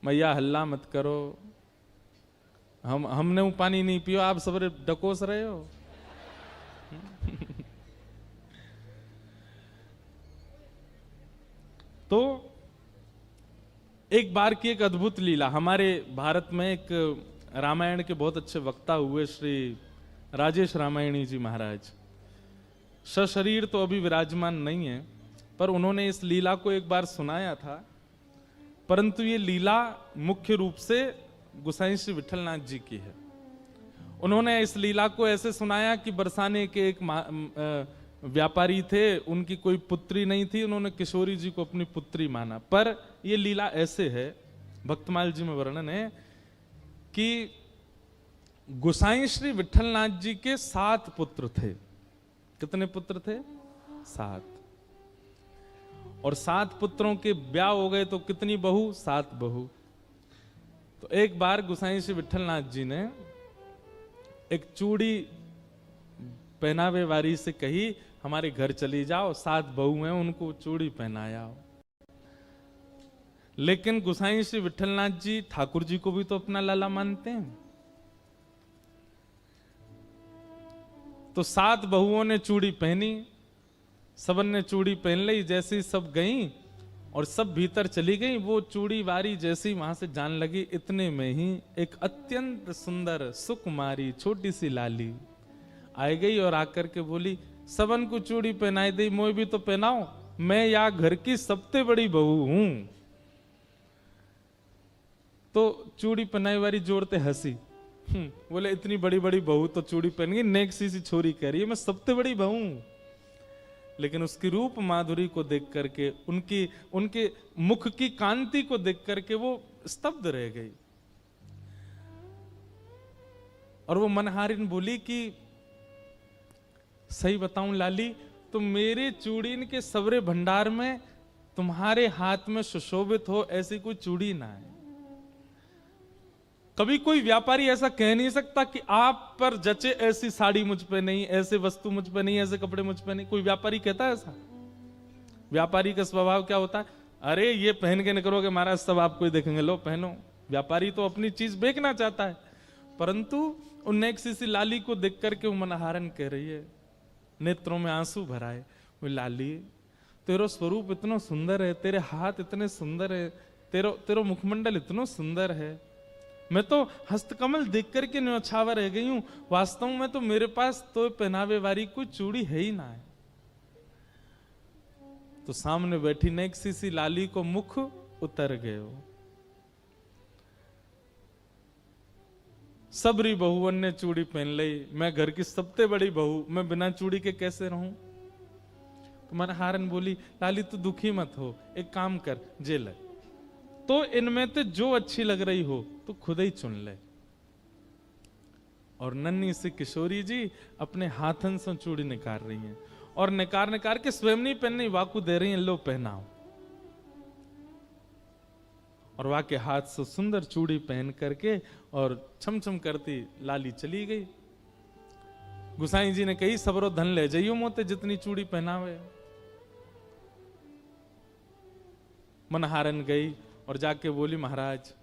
मैया हल्ला मत करो, हमने वो पानी नहीं पियो, आप सब डकोस रहे हो। तो एक बार की एक अद्भुत लीला, हमारे भारत में एक रामायण के बहुत अच्छे वक्ता हुए श्री राजेश रामायणी जी महाराज, सशरीर तो अभी विराजमान नहीं है, पर उन्होंने इस लीला को एक बार सुनाया था। परंतु ये लीला मुख्य रूप से गोसाई श्री विठलनाथ जी की है। उन्होंने इस लीला को ऐसे सुनाया कि बरसाने के एक व्यापारी थे, उनकी कोई पुत्री नहीं थी, उन्होंने किशोरी जी को अपनी पुत्री माना। पर यह लीला ऐसे है, भक्तमाल जी में वर्णन है कि गोसाई श्री विठलनाथ जी के 7 पुत्र थे। कितने पुत्र थे? 7। और 7 पुत्रों के ब्याह हो गए तो कितनी बहू? 7 बहू। तो एक बार गोसाई श्री विठलनाथ जी ने एक चूड़ी पहनावे वारी से कही, हमारे घर चली जाओ, 7 बहू हैं, उनको चूड़ी पहनाया। लेकिन गोसाई श्री विठलनाथ जी ठाकुर जी को भी तो अपना लाला मानते हैं। तो 7 बहुओं ने चूड़ी पहनी, सबन ने चूड़ी पहन ली। जैसे ही सब गई और सब भीतर चली गई, वो चूड़ी वारी जैसी वहां से जान लगी, इतने में ही एक अत्यंत सुंदर सुकुमारी छोटी सी लाली आई गई और आकर के बोली, सबन को चूड़ी पहनाई दी, मोए भी तो पहनाओ, मैं या घर की सबसे बड़ी बहू हूं। तो चूड़ी पहनाई वाली जोड़ते हंसी, बोले इतनी बड़ी बड़ी बहू तो चूड़ी पहन गई, नेक सी छोरी कह रही है मैं सबसे बड़ी बहू। लेकिन उसकी रूप माधुरी को देख करके, उनके मुख की कांति को देख करके वो स्तब्ध रह गई। और वो मनहारिन बोली कि सही बताऊं लाली, तो मेरे चूड़ीन के सवरे भंडार में तुम्हारे हाथ में सुशोभित हो ऐसी कोई चूड़ी ना है। कभी कोई व्यापारी ऐसा कह नहीं सकता कि आप पर जचे ऐसी साड़ी मुझ पे नहीं, ऐसे वस्तु मुझ पे नहीं, ऐसे कपड़े मुझ पे नहीं। कोई व्यापारी कहता है ऐसा? व्यापारी का स्वभाव क्या होता है? अरे ये पहन के निकलोगे महाराज सब आपको ही देखेंगे, लो पहनो। व्यापारी तो अपनी चीज बेचना चाहता है। परंतु उन नेक्सी सी लाली को देख करके वो मनहारन कह रही है, नेत्रों में आंसू भराए, वो लाली तेरा स्वरूप इतना सुंदर है, तेरे हाथ इतने सुंदर है, तेरा मुखमंडल इतना सुंदर है, मैं तो हस्तकमल देख करके न्यौछावर रह गई हूं। वास्तव में तो मेरे पास तो पहनावे वाली कोई चूड़ी है ही ना है। तो सामने बैठी नेक्सी सी लाली को मुख उतर गए। सबरी बहुवन ने चूड़ी पहन ली, मैं घर की सबसे बड़ी बहू, मैं बिना चूड़ी के कैसे रहूं? तो मनहारन बोली, लाली तू दुखी मत हो, एक काम कर, जेल है तो इनमें से जो अच्छी लग रही हो तो खुद ही चुन ले। और नन्ही सी किशोरी जी अपने हाथन से चूड़ी निकाल रही हैं और निकाल के स्वयं नहीं पहननी, वाकू दे रही हैं, लो पहनाओ। और वहां के हाथ से सुंदर चूड़ी पहन करके और छमछम करती लाली चली गई। गुसाई जी ने कही, सबरो धन ले जाइयो मोते, जितनी चूड़ी पहनावे। मनहारन गई और जाके बोली, महाराज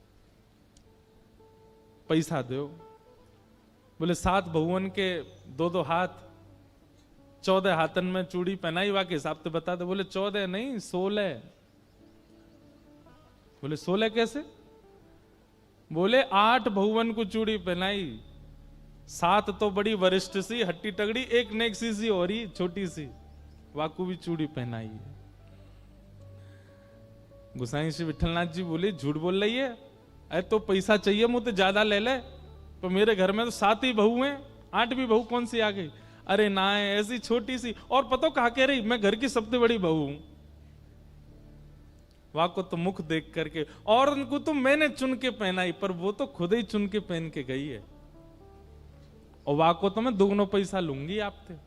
पैसा दो। बोले 7 बहुवन के 2-2 हाथ, 14 हाथन में चूड़ी पहनाई, वाके हिसाब से बता दे। बोले 14 नहीं 16। बोले 16 कैसे? बोले 8 बहुवन को चूड़ी पहनाई, 7 तो बड़ी वरिष्ठ सी हट्टी तगड़ी, एक नेक्सी सी और ही छोटी सी, वाकू भी चूड़ी पहनाई है। गुसाई श्री विठलनाथ जी बोले, झूठ बोल रही है, अरे तो पैसा चाहिए मुझे ज्यादा ले ले, तो मेरे घर में तो 7 ही बहू हैं, 8वीं बहू कौन सी आ गई? अरे ना है, ऐसी छोटी सी, और पता कहा कह रही मैं घर की सबसे बड़ी बहू हूं। वाको तो मुख देख करके, और उनको तो मैंने चुन के पहनाई, पर वो तो खुद ही चुन के पहन के गई है, और वाको तो मैं दोनों पैसा लूंगी आपसे।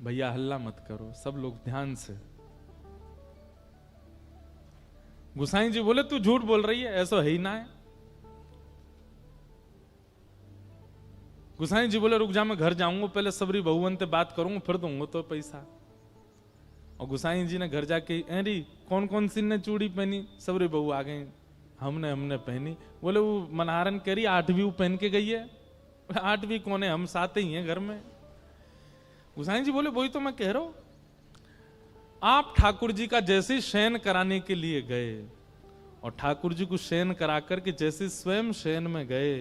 भैया हल्ला मत करो, सब लोग ध्यान से। गुसाई जी बोले, तू झूठ बोल रही है, ऐसा है ही ना है। गुसाई जी बोले, रुक जा, मैं घर जाऊंगा, पहले सबरी बहुवन से बात करूंगा, फिर दूंगा तो पैसा। और गुसाई जी ने घर जाके, अरे कौन कौन सी ने चूड़ी पहनी? सबरी बहू आ गई, हमने पहनी। बोले वो मनहारन कह रही 8वीं पहन के गई है। 8वीं कौन है, हम 7 ही हैं घर में। गुसाई जी बोले, वही तो मैं कह रहा हूं, आप ठाकुर जी का जैसे शयन कराने के लिए गए और ठाकुर जी को शयन करा करके जैसे स्वयं शयन में गए,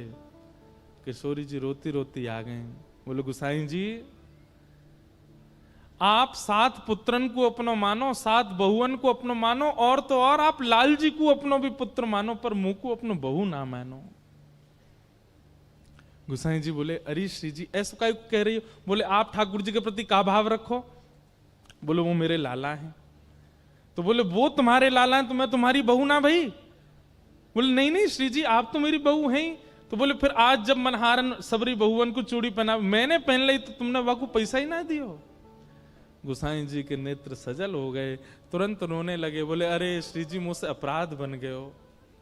किशोरी जी रोती रोती आ गए। बोले गुसाई जी, आप 7 पुत्रन को अपनो मानो, 7 बहुवन को अपनो मानो, और तो और आप लाल जी को अपनो भी पुत्र मानो, पर मुंह को अपनो बहू ना मानो। गुसाई जी बोले, अरे श्री जी ऐसा काय कह रही हो? बोले आप ठाकुर जी के प्रति का भाव रखो? बोले वो मेरे लाला हैं। तो बोले वो तुम्हारे लाला हैं तो मैं तुम्हारी बहू ना भाई? बोले नहीं नहीं श्री जी, आप तो मेरी बहू हैं ही। तो बोले फिर आज जब मनहारन सबरी बहुवन को चूड़ी पहना, मैंने पहन ली, तो तुमने वाकू पैसा ही ना दियो। गुसाई जी के नेत्र सजल हो गए, तुरंत रोने लगे। बोले अरे श्री जी, मुझसे अपराध बन गए हो,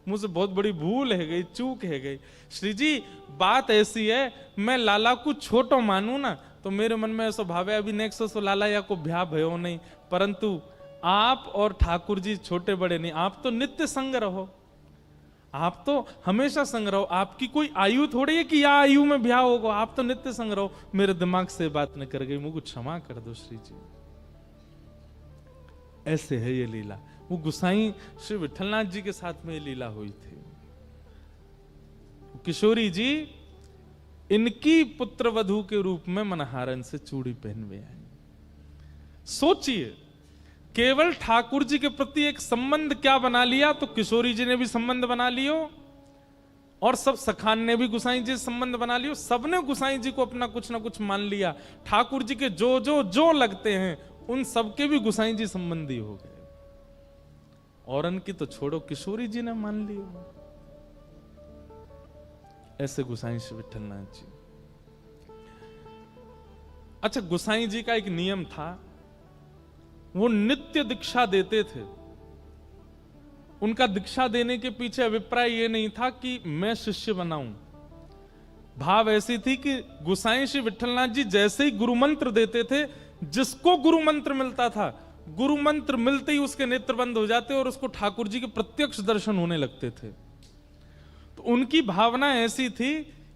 मुझसे बहुत बड़ी भूल है गई, चूक है गई। श्री जी बात ऐसी है, मैं लाला को छोटो मानू ना, तो मेरे मन में ऐसा भाव है, अभी नेक्स्ट सो लाला या को ब्याह भयो नहीं, परंतु आप और ठाकुर जी छोटे बड़े नहीं, आप तो नित्य संग रहो, आप तो हमेशा संग रहो, आपकी कोई आयु थोड़ी है कि या आयु में ब्याह होगा, आप तो नित्य संग रहो। मेरे दिमाग से बात न कर गई, मुझको क्षमा कर दो श्री जी। ऐसे है ये लीला। वो गुसाई श्री विठलनाथ जी के साथ में ये लीला हुई थी। किशोरी जी इनकी पुत्र वधू के रूप में मनहारन से चूड़ी पहनवे आई। सोचिए, केवल ठाकुर जी के प्रति एक संबंध क्या बना लिया, तो किशोरी जी ने भी संबंध बना लियो, और सब सखान ने भी गुसाई जी से संबंध बना लियो, सबने गुसाई जी को अपना कुछ ना कुछ मान लिया। ठाकुर जी के जो जो जो लगते हैं उन सबके भी गुसाई जी संबंधी हो गए। और उनकी तो छोड़ो, किशोरी जी ने मान लिया। ऐसे गुसाई श्री विठलनाथ जी। अच्छा, गुसाई जी का एक नियम था, वो नित्य दीक्षा देते थे। उनका दीक्षा देने के पीछे अभिप्राय ये नहीं था कि मैं शिष्य बनाऊं। भाव ऐसी थी कि गुसाई श्री विठलनाथ जी जैसे ही गुरु मंत्र देते थे, जिसको गुरु मंत्र मिलता था, गुरु मंत्र मिलते ही उसके नेत्र बंद हो जाते और उसको ठाकुर जी के प्रत्यक्ष दर्शन होने लगते थे। तो उनकी भावना ऐसी थी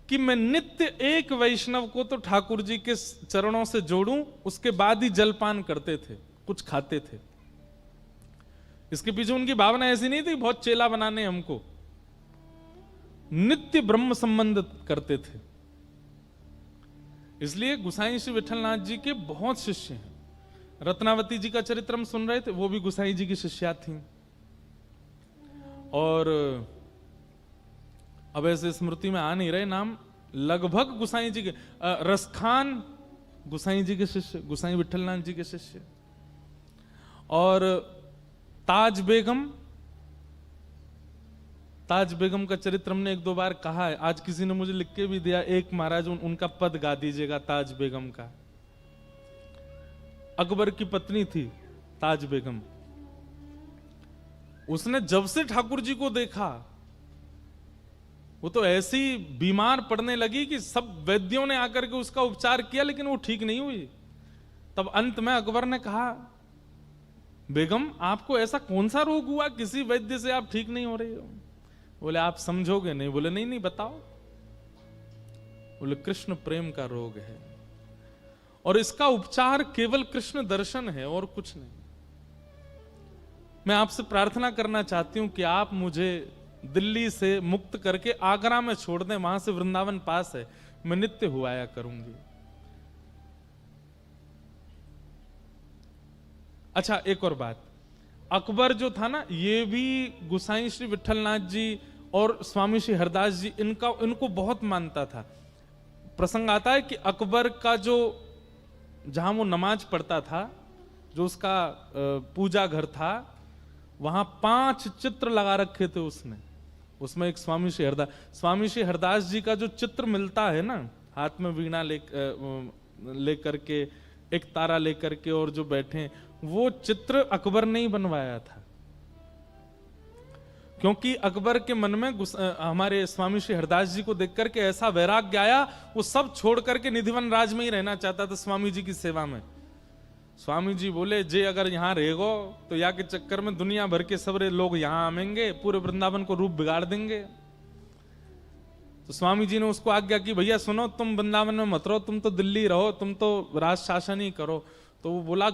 कि मैं नित्य एक वैष्णव को तो ठाकुर जी के चरणों से जोड़ूं, उसके बाद ही जलपान करते थे, कुछ खाते थे। इसके पीछे उनकी भावना ऐसी नहीं थी बहुत चेला बनाने हमको, नित्य ब्रह्म संबंध करते थे। इसलिए गुसाई श्री विठलनाथ जी के बहुत शिष्य हैं। रत्नावती जी का चरित्र हम सुन रहे थे, वो भी गुसाई जी की शिष्या थी। और अब ऐसे स्मृति में आ नहीं रहे नाम, लगभग गुसाई जी के, रसखान गुसाई जी के शिष्य, गुसाई विठलनाथ जी के शिष्य। और ताज बेगम, ताज बेगम का चरित्र हमने एक दो बार कहा है, आज किसी ने मुझे लिख के भी दिया, एक महाराज उनका पद गा दीजिएगा ताज बेगम का। अकबर की पत्नी थी ताज बेगम। उसने जब से ठाकुर जी को देखा, वो तो ऐसी बीमार पड़ने लगी कि सब वैद्यों ने आकर के उसका उपचार किया, लेकिन वो ठीक नहीं हुई। तब अंत में अकबर ने कहा, बेगम आपको ऐसा कौन सा रोग हुआ, किसी वैद्य से आप ठीक नहीं हो रही हो? बोले आप समझोगे नहीं। बोले नहीं नहीं बताओ। बोले कृष्ण प्रेम का रोग है और इसका उपचार केवल कृष्ण दर्शन है और कुछ नहीं। मैं आपसे प्रार्थना करना चाहती हूं कि आप मुझे दिल्ली से मुक्त करके आगरा में छोड़ दें, वहां से वृंदावन पास है, मैं नित्य हुआया करूंगी। अच्छा, एक और बात, अकबर जो था ना, ये भी गुसाई श्री विठलनाथ जी और स्वामी श्री हरदास जी इनको बहुत मानता था। प्रसंग आता है कि अकबर का जो, जहां वो नमाज पढ़ता था, जो उसका पूजा घर था, वहां 5 चित्र लगा रखे थे उसने। उसमें एक स्वामी श्री हरदास जी का जो चित्र मिलता है ना, हाथ में वीणा लेकर के, एक तारा लेकर के, और जो बैठे, वो चित्र अकबर ने ही बनवाया था। क्योंकि अकबर के मन में हमारे स्वामी श्री हरदास जी को देख करके ऐसा वैराग्य आया, वो सब छोड़ करके निधिवन राज में ही रहना चाहता था, स्वामी जी की सेवा में। स्वामी जी बोले, जे अगर यहाँ रहेगो तो या के चक्कर में दुनिया भर के सबरे लोग यहाँ आएंगे, पूरे वृंदावन को रूप बिगाड़ देंगे। तो स्वामी जी ने उसको आज्ञा की, भैया सुनो, तुम वृंदावन में मत रहो, तुम तो दिल्ली रहो, तुम तो राज शासन ही करो। तो वो बोला,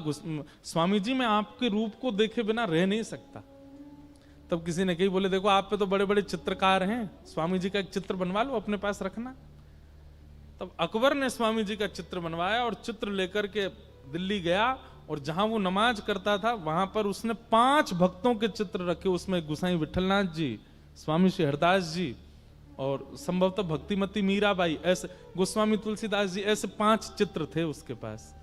स्वामी जी मैं आपके रूप को देखे बिना रह नहीं सकता। तब किसी ने कही, बोले देखो आप पे तो बड़े बड़े चित्रकार हैं, स्वामी जी का एक चित्र बनवा लो, अपने पास रखना। तब अकबर ने स्वामी जी का चित्र बनवाया और चित्र लेकर के दिल्ली गया, और जहां वो नमाज करता था वहां पर उसने 5 भक्तों के चित्र रखे। उसमें गुसाई विठलनाथ जी, स्वामी श्री हरदास जी और संभवतः भक्तिमती मीराबाई, ऐसे गोस्वामी तुलसीदास जी, ऐसे 5 चित्र थे उसके पास।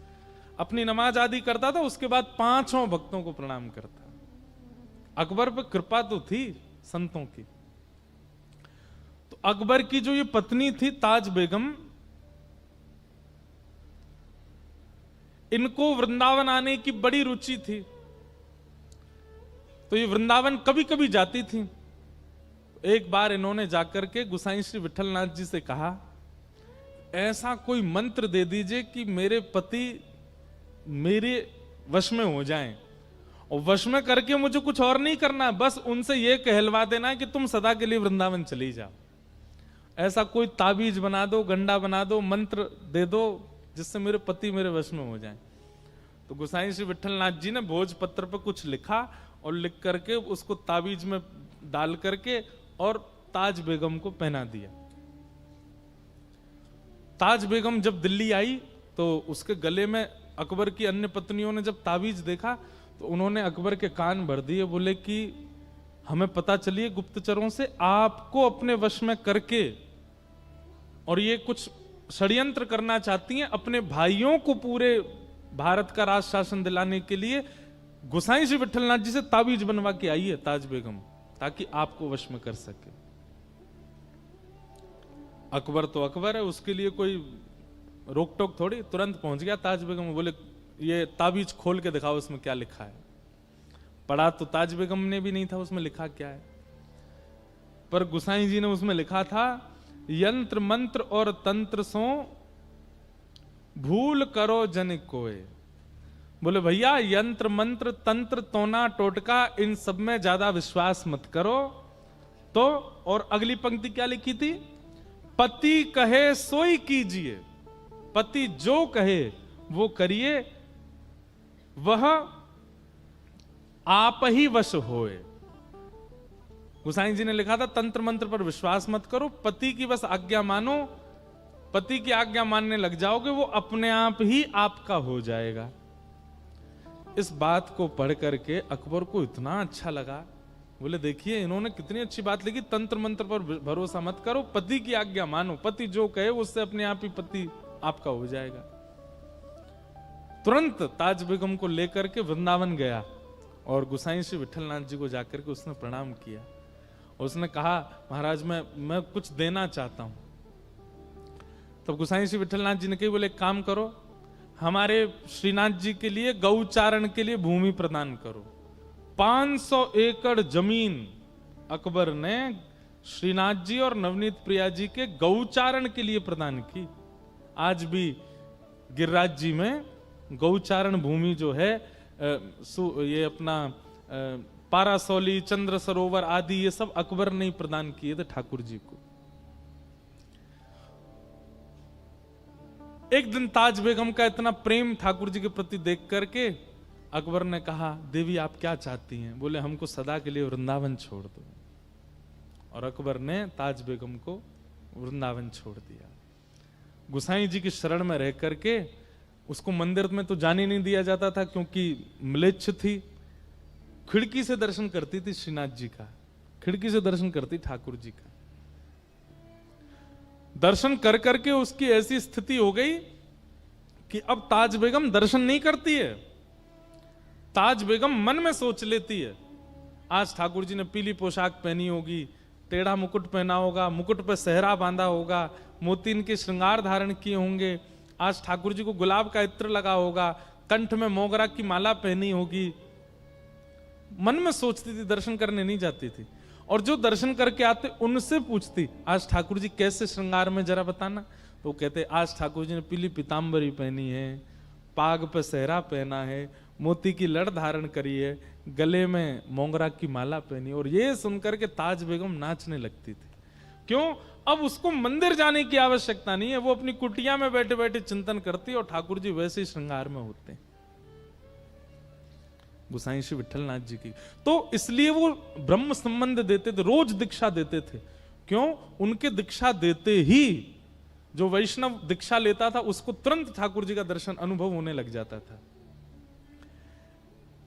अपनी नमाज आदि करता था, उसके बाद 5 भक्तों को प्रणाम करता। अकबर पर कृपा तो थी संतों की। तो अकबर की जो ये पत्नी थी ताज बेगम, इनको वृंदावन आने की बड़ी रुचि थी। तो ये वृंदावन कभी कभी जाती थी। एक बार इन्होंने जाकर के गुसाई श्री विठलनाथ जी से कहा, ऐसा कोई मंत्र दे दीजिए कि मेरे पति मेरे वश में हो जाएं, और वश में करके मुझे कुछ और नहीं करना, बस उनसे यह कहलवा देना कि तुम सदा के लिए वृंदावन चली जाओ। ऐसा कोई ताबीज बना दो, गंडा बना दो, मंत्र दे दो, जिससे मेरे पति मेरे वश में हो जाएं। तो गुसाई श्री विठलनाथ जी ने भोजपत्र पर कुछ लिखा और लिख करके उसको ताबीज में डाल करके और ताज बेगम को पहना दिया। ताज बेगम जब दिल्ली आई तो उसके गले में, अकबर की अन्य पत्नियों ने जब ताबीज देखा तो उन्होंने अकबर के कान भर दिए। बोले कि हमें पता चलिए गुप्तचरों से आपको अपने वश में करके, और ये कुछ षड्यंत्र करना चाहती हैं अपने भाइयों को पूरे भारत का राज शासन दिलाने के लिए। गोसाई श्री विठलनाथ जी से ताबीज बनवा के आई है ताज बेगम, ताकि आपको वश में कर सके। अकबर तो अकबर है, उसके लिए कोई रोक टोक थोड़ी, तुरंत पहुंच गया ताज बेगम। बोले ये ताबीज खोल के दिखाओ उसमें क्या लिखा है। पढ़ा तो ताज बेगम ने भी नहीं था उसमें लिखा क्या है, पर गोसाई जी ने उसमें लिखा था, यंत्र मंत्र और तंत्र सो भूल करो जन कोय। बोले भैया यंत्र मंत्र तंत्र तोना टोटका इन सब में ज्यादा विश्वास मत करो। तो और अगली पंक्ति क्या लिखी थी, पति कहे सोई कीजिए, पति जो कहे वो करिए, वह आप ही वश होए। गोसाई जी ने लिखा था तंत्र मंत्र पर विश्वास मत करो, पति की बस आज्ञा मानो, पति की आज्ञा मानने लग जाओगे वो अपने आप ही आपका हो जाएगा। इस बात को पढ़ करके अकबर को इतना अच्छा लगा। बोले देखिए इन्होंने कितनी अच्छी बात लिखी, तंत्र मंत्र पर भरोसा मत करो, पति की आज्ञा मानो, पति जो कहे उससे अपने आप ही पति आपका हो जाएगा। तुरंत ताज बेगम को लेकर के वृंदावन गया और गोसाई श्री विठलनाथ जी को जाकर के उसने प्रणाम किया। उसने कहा महाराज मैं कुछ देना चाहता हूं। तब गोसाई श्री विठलनाथ जी ने कही, बोले एक काम करो, हमारे श्रीनाथ जी के लिए गौचारण के लिए भूमि प्रदान करो। 500 एकड़ जमीन अकबर ने श्रीनाथ जी और नवनीत प्रिया जी के गौचारण के लिए प्रदान की। आज भी गिरिराज जी में गौचारण भूमि जो है, ये अपना पारासौली, चंद्र सरोवर आदि, ये सब अकबर ने ही प्रदान किए थे ठाकुर जी को। एक दिन ताज बेगम का इतना प्रेम ठाकुर जी के प्रति देख करके अकबर ने कहा, देवी आप क्या चाहती हैं? बोले हमको सदा के लिए वृंदावन छोड़ दो। और अकबर ने ताज बेगम को वृंदावन छोड़ दिया। गोसाई जी की शरण में रह करके, उसको मंदिर में तो जाने नहीं दिया जाता था क्योंकि म्लेच्छ थी, खिड़की से दर्शन करती थी श्रीनाथ जी का, खिड़की से दर्शन करती ठाकुर जी का। दर्शन कर करके उसकी ऐसी स्थिति हो गई कि अब ताज बेगम दर्शन नहीं करती है। ताज बेगम मन में सोच लेती है, आज ठाकुर जी ने पीली पोशाक पहनी होगी, टेढ़ा मुकुट पहना होगा, मुकुट पर सेहरा बांधा होगा, मोतीन के श्रृंगार धारण किए होंगे, आज ठाकुर जी को गुलाब का इत्र लगा होगा, कंठ में मोगरा की माला पहनी होगी। मन में सोचती थी, दर्शन करने नहीं जाती थी। और जो दर्शन करके आते उनसे पूछती, आज ठाकुर जी कैसे श्रृंगार में जरा बताना। तो कहते आज ठाकुर जी ने पीली पीतांबरी पहनी है, पाग पे सेहरा पहना है, मोती की लड़ धारण करी है, गले में मोगरा की माला पहनी। और ये सुनकर के ताज बेगम नाचने लगती थी। क्यों? अब उसको मंदिर जाने की आवश्यकता नहीं है, वो अपनी कुटिया में बैठे बैठे चिंतन करती और ठाकुर जी वैसे ही श्रृंगार में होते हैं, गोसाई श्री विठलनाथ जी की। तो इसलिए वो ब्रह्म संबंध देते थे, रोज दीक्षा देते थे। क्यों? उनके दीक्षा देते ही जो वैष्णव दीक्षा लेता था उसको तुरंत ठाकुर जी का दर्शन अनुभव होने लग जाता था।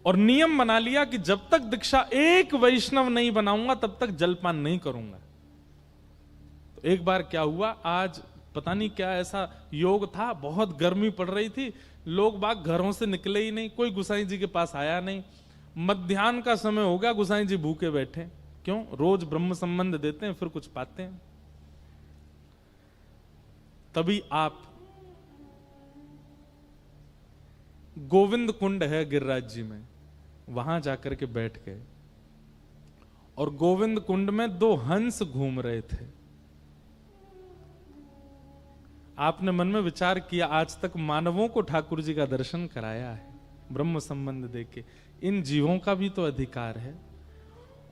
और नियम बना लिया कि जब तक दीक्षा एक वैष्णव नहीं बनाऊंगा तब तक जलपान नहीं करूंगा। तो एक बार क्या हुआ, आज पता नहीं क्या ऐसा योग था, बहुत गर्मी पड़ रही थी, लोग बाग घरों से निकले ही नहीं, कोई गोसाई जी के पास आया नहीं। मध्याह्न का समय हो गया, गोसाई जी भूखे बैठे। क्यों? रोज ब्रह्म संबंध देते हैं फिर कुछ पाते हैं। तभी आप, गोविंद कुंड है गिरिराज जी में, वहां जाकर के बैठ गए और गोविंद कुंड में 2 हंस घूम रहे थे। आपने मन में विचार किया, आज तक मानवों को ठाकुर जी का दर्शन कराया है ब्रह्म संबंध देके, इन जीवों का भी तो अधिकार है।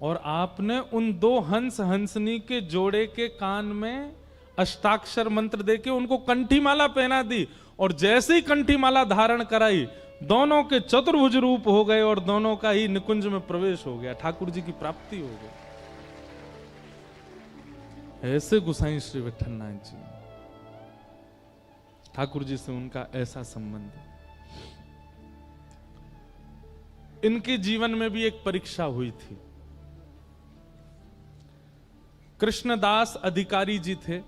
और आपने उन 2 हंस हंसनी के जोड़े के कान में अष्टाक्षर मंत्र देके उनको कंठी माला पहना दी, और जैसे ही कंठी माला धारण कराई दोनों के चतुर्भुज रूप हो गए और दोनों का ही निकुंज में प्रवेश हो गया, ठाकुर जी की प्राप्ति हो गई। ऐसे गोसाई श्री विठलनाथ जी, ठाकुर जी से उनका ऐसा संबंध। इनके जीवन में भी एक परीक्षा हुई थी। कृष्णदास अधिकारी जी थे,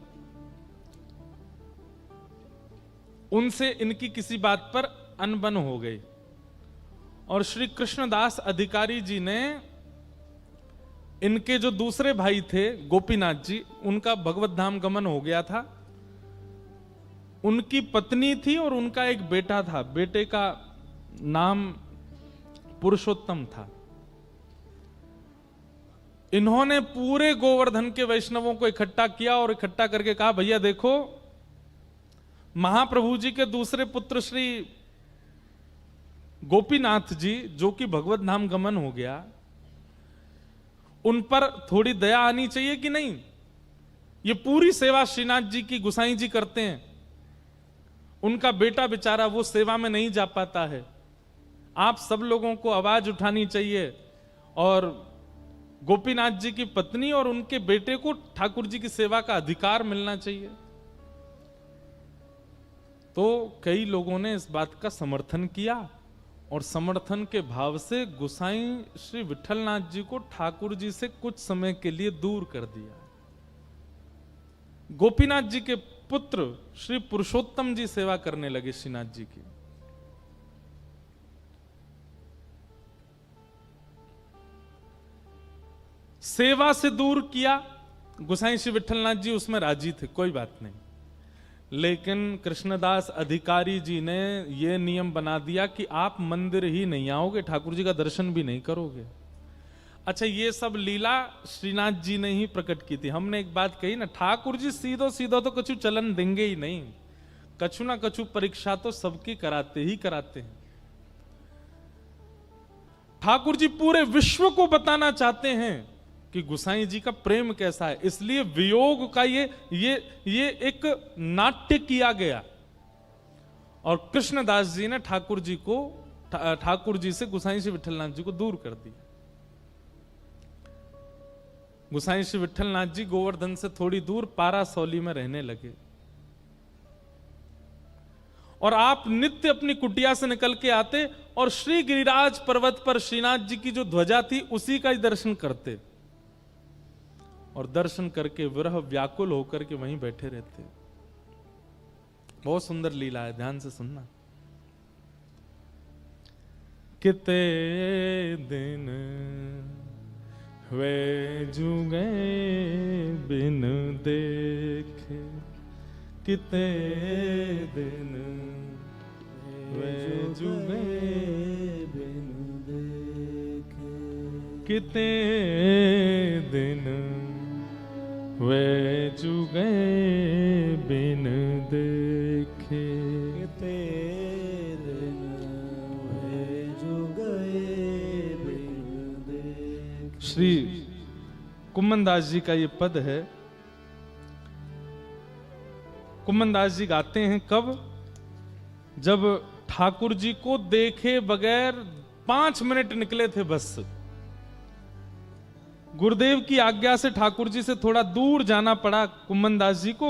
उनसे इनकी किसी बात पर अनबन हो गई और श्री कृष्णदास अधिकारी जी ने इनके जो दूसरे भाई थे गोपीनाथ जी, उनका भगवत धाम गमन हो गया था। उनकी पत्नी थी और उनका एक बेटा था, बेटे का नाम पुरुषोत्तम था। इन्होंने पूरे गोवर्धन के वैष्णवों को इकट्ठा किया और इकट्ठा करके कहा, भैया देखो, महाप्रभु जी के दूसरे पुत्र श्री गोपीनाथ जी, जो कि भगवत धाम गमन हो गया, उन पर थोड़ी दया आनी चाहिए कि नहीं। ये पूरी सेवा श्रीनाथ जी की गोसाई जी करते हैं, उनका बेटा बेचारा वो सेवा में नहीं जा पाता है। आप सब लोगों को आवाज उठानी चाहिए और गोपीनाथ जी की पत्नी और उनके बेटे को ठाकुर जी की सेवा का अधिकार मिलना चाहिए। तो कई लोगों ने इस बात का समर्थन किया और समर्थन के भाव से गोसाई श्री विठलनाथ जी को ठाकुर जी से कुछ समय के लिए दूर कर दिया। गोपीनाथ जी के पुत्र श्री पुरुषोत्तम जी सेवा करने लगे श्रीनाथ जी की। सेवा से दूर किया, गोसाई श्री विठलनाथ जी उसमें राजी थे, कोई बात नहीं। लेकिन कृष्णदास अधिकारी जी ने यह नियम बना दिया कि आप मंदिर ही नहीं आओगे, ठाकुर जी का दर्शन भी नहीं करोगे। अच्छा, ये सब लीला श्रीनाथ जी ने ही प्रकट की थी। हमने एक बात कही ना, ठाकुर जी सीधो सीधो तो कछु चलन देंगे ही नहीं, कछु ना कछु परीक्षा तो सबकी कराते ही कराते हैं। ठाकुर जी पूरे विश्व को बताना चाहते हैं कि गोसाई जी का प्रेम कैसा है, इसलिए वियोग का ये एक नाट्य किया गया और कृष्णदास जी ने ठाकुर जी से गोसाई श्री विठलनाथ जी को दूर कर दिया। गोसाई श्री विठलनाथ जी गोवर्धन से थोड़ी दूर पारासौली में रहने लगे और आप नित्य अपनी कुटिया से निकल के आते और श्री गिरिराज पर्वत पर श्रीनाथ जी की जो ध्वजा थी उसी का ही दर्शन करते और दर्शन करके विरह व्याकुल होकर के वहीं बैठे रहते। बहुत सुंदर लीला है, ध्यान से सुनना। किते दिन वे जुगे बिन देखे, किते दिन वे जुगे बिन देखे, किते दिन वे जुगे बिन देखे, किते दिन वे जुगे बिन देखे। श्री कुम्मनदास जी का ये पद है। कुम्मनदास जी गाते हैं कब? जब ठाकुर जी को देखे बगैर 5 मिनट निकले थे बस। गुरुदेव की आज्ञा से ठाकुर जी से थोड़ा दूर जाना पड़ा कुम्मनदास जी को।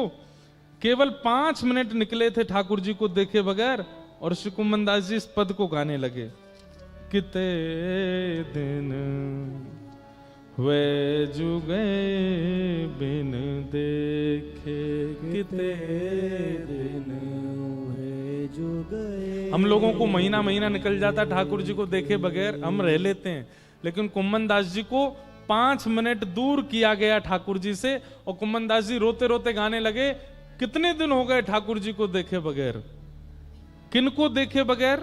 केवल 5 मिनट निकले थे ठाकुर जी को देखे बगैर और श्री कुम्मनदास जी इस पद को गाने लगे। किते दिन वे जुगे बिन देखे, किते दिन वे जुगे। हम लोगों को महीना महीना निकल जाता ठाकुर जी को देखे बगैर, हम रह लेते हैं, लेकिन कुम्मनदास जी को 5 मिनट दूर किया गया ठाकुर जी से और कुम्मनदास जी रोते रोते गाने लगे, कितने दिन हो गए ठाकुर जी को देखे बगैर। किनको देखे बगैर?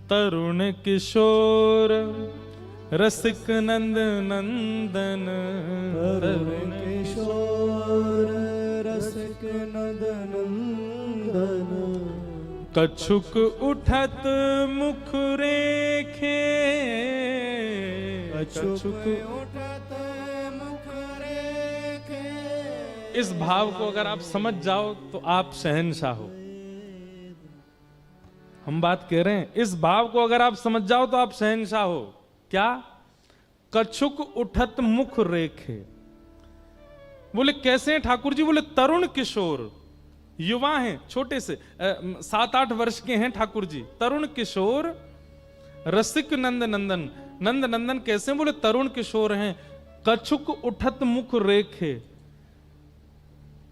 तरुण किशोर रसिक नंद नंदन, तरुण किशोर रसिक नंद नंदन, कछुक उठत मुख रेखे, कछुक उठत मुख रेखे। इस भाव को अगर आप समझ जाओ तो आप शहंशाह हो। हम बात कह रहे हैं, इस भाव को अगर आप समझ जाओ तो आप शहंशाह हो। क्या? कछुक उठत मुख रेखे। बोले कैसे हैं ठाकुर जी? बोले तरुण किशोर, युवा हैं, छोटे से 7-8 वर्ष के हैं ठाकुर जी, तरुण किशोर रसिक नंद नंदन। नंद नंदन कैसे? बोले तरुण किशोर हैं, कछुक उठत मुख रेखे।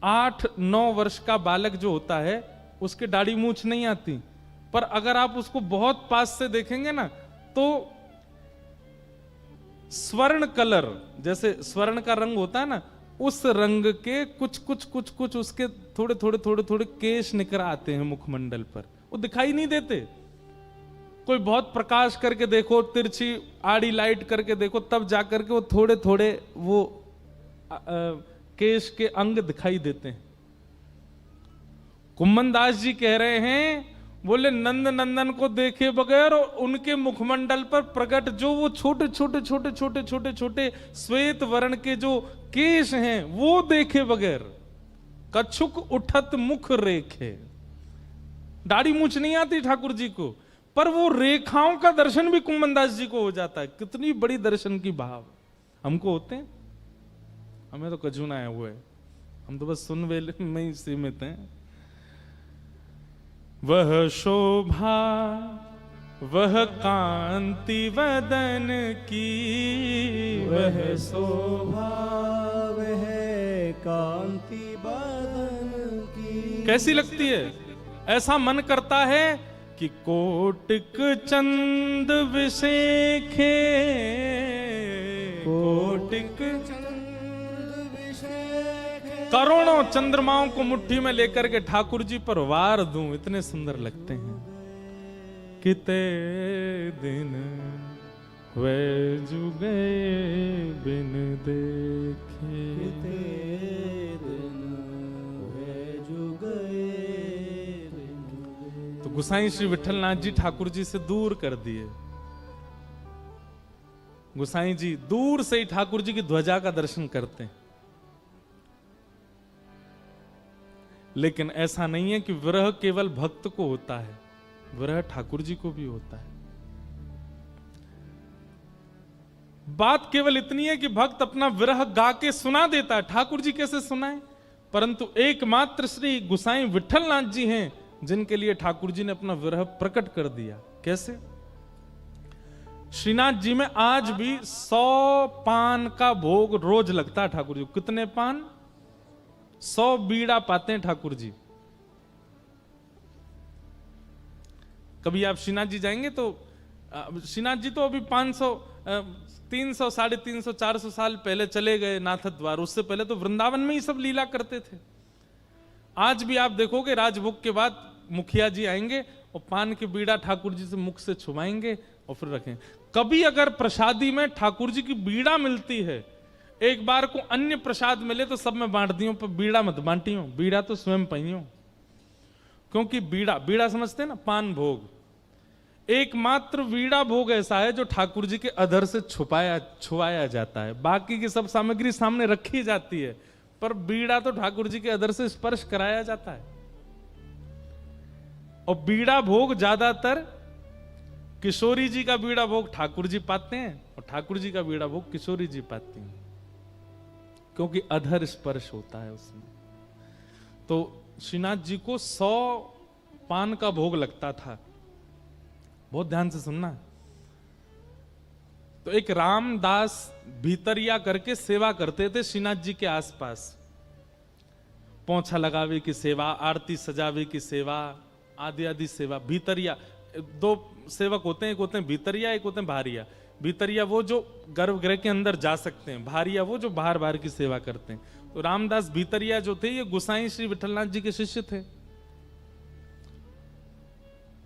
8-9 वर्ष का बालक जो होता है उसके दाढ़ी मूछ नहीं आती, पर अगर आप उसको बहुत पास से देखेंगे ना तो स्वर्ण कलर, जैसे स्वर्ण का रंग होता है ना, उस रंग के कुछ उसके थोड़े केश निकल आते हैं मुखमंडल पर, वो दिखाई नहीं देते। कोई बहुत प्रकाश करके देखो, तिरछी आड़ी लाइट करके देखो, तब जाकर के वो थोड़े वो केश के अंग दिखाई देते हैं। कुम्मन दास जी कह रहे हैं, बोले नंद नंदन को देखे बगैर और उनके मुखमंडल पर प्रकट जो वो छोटे श्वेत वर्ण के जो केश हैं वो देखे बगैर, कछुक उठत मुख रेखे। दाढ़ी मूछ नहीं आती ठाकुर जी को, पर वो रेखाओं का दर्शन भी कुम्मन दास जी को हो जाता है। कितनी बड़ी दर्शन की भाव हमको होते हैं। हमें तो कजू ना आया हुआ है, हम तो बस सुन वेले में ही सीमित हैं। वह शोभा वह कांति वदन की, वह शोभा वह कांति बदन की। कैसी लगती है? ऐसा मन करता है कि कोटिक चंद विशेखे, कोटिक करोड़ों चंद्रमाओं को मुट्ठी में लेकर के ठाकुर जी पर वार दूं, इतने सुंदर लगते हैं। किते दिन वे जुगे बिन देखे, किते दिन वे जुगे बिन देखे। तो गोसाई श्री विठलनाथ जी ठाकुर जी से दूर कर दिए। गोसाई जी दूर से ही ठाकुर जी की ध्वजा का दर्शन करते हैं। लेकिन ऐसा नहीं है कि विरह केवल भक्त को होता है, विरह ठाकुर जी को भी होता है। बात केवल इतनी है कि भक्त अपना विरह गा के सुना देता है, ठाकुर जी कैसे सुनाए? परंतु एकमात्र श्री गोसाई विठलनाथ जी हैं जिनके लिए ठाकुर जी ने अपना विरह प्रकट कर दिया। कैसे? श्रीनाथ जी में आज भी 100 पान का भोग रोज लगता है ठाकुर जी को। कितने पान? 100 बीड़ा पाते हैं ठाकुर जी। कभी आप श्रीनाथ जी जाएंगे तो श्रीनाथ जी तो अभी 500 300 350 400 साल पहले चले गए नाथ द्वार। उससे पहले तो वृंदावन में ही सब लीला करते थे। आज भी आप देखोगे राजभोग के बाद मुखिया जी आएंगे और पान की बीड़ा ठाकुर जी से मुख से छुपाएंगे और फिर रखें। कभी अगर प्रसादी में ठाकुर जी की बीड़ा मिलती है, एक बार को अन्य प्रसाद मिले तो सब में बांट दियो, पर बीड़ा मत बांटियो, बीड़ा तो स्वयं पहियो। क्योंकि बीड़ा, बीड़ा समझते हैं ना, पान भोग। एकमात्र बीड़ा भोग ऐसा है जो ठाकुर जी के अधर से छुपाया जाता है। बाकी की सब सामग्री सामने रखी जाती है, पर बीड़ा तो ठाकुर जी के अधर से स्पर्श कराया जाता है। और बीड़ा भोग ज्यादातर किशोरी जी का बीड़ा भोग ठाकुर जी पाते हैं और ठाकुर जी का बीड़ा भोग किशोरी जी पाती हैं, क्योंकि अधर स्पर्श होता है उसमें। तो श्रीनाथ जी को 100 पान का भोग लगता था। बहुत ध्यान से सुनना। तो एक रामदास भीतरिया करके सेवा करते थे श्रीनाथ जी के आसपास। पोंछा लगावे की सेवा, आरती सजावे की सेवा, आदि आदि सेवा। भीतरिया 2 सेवक होते हैं, एक होते हैं भीतरिया, एक होते हैं बाहरिया। भीतरिया वो जो गर्भगृह के अंदर जा सकते हैं, बाहरिया वो जो बाहर बाहर की सेवा करते हैं। तो रामदास भीतरिया जो थे, ये गोसाई श्री विठलनाथ जी के शिष्य थे।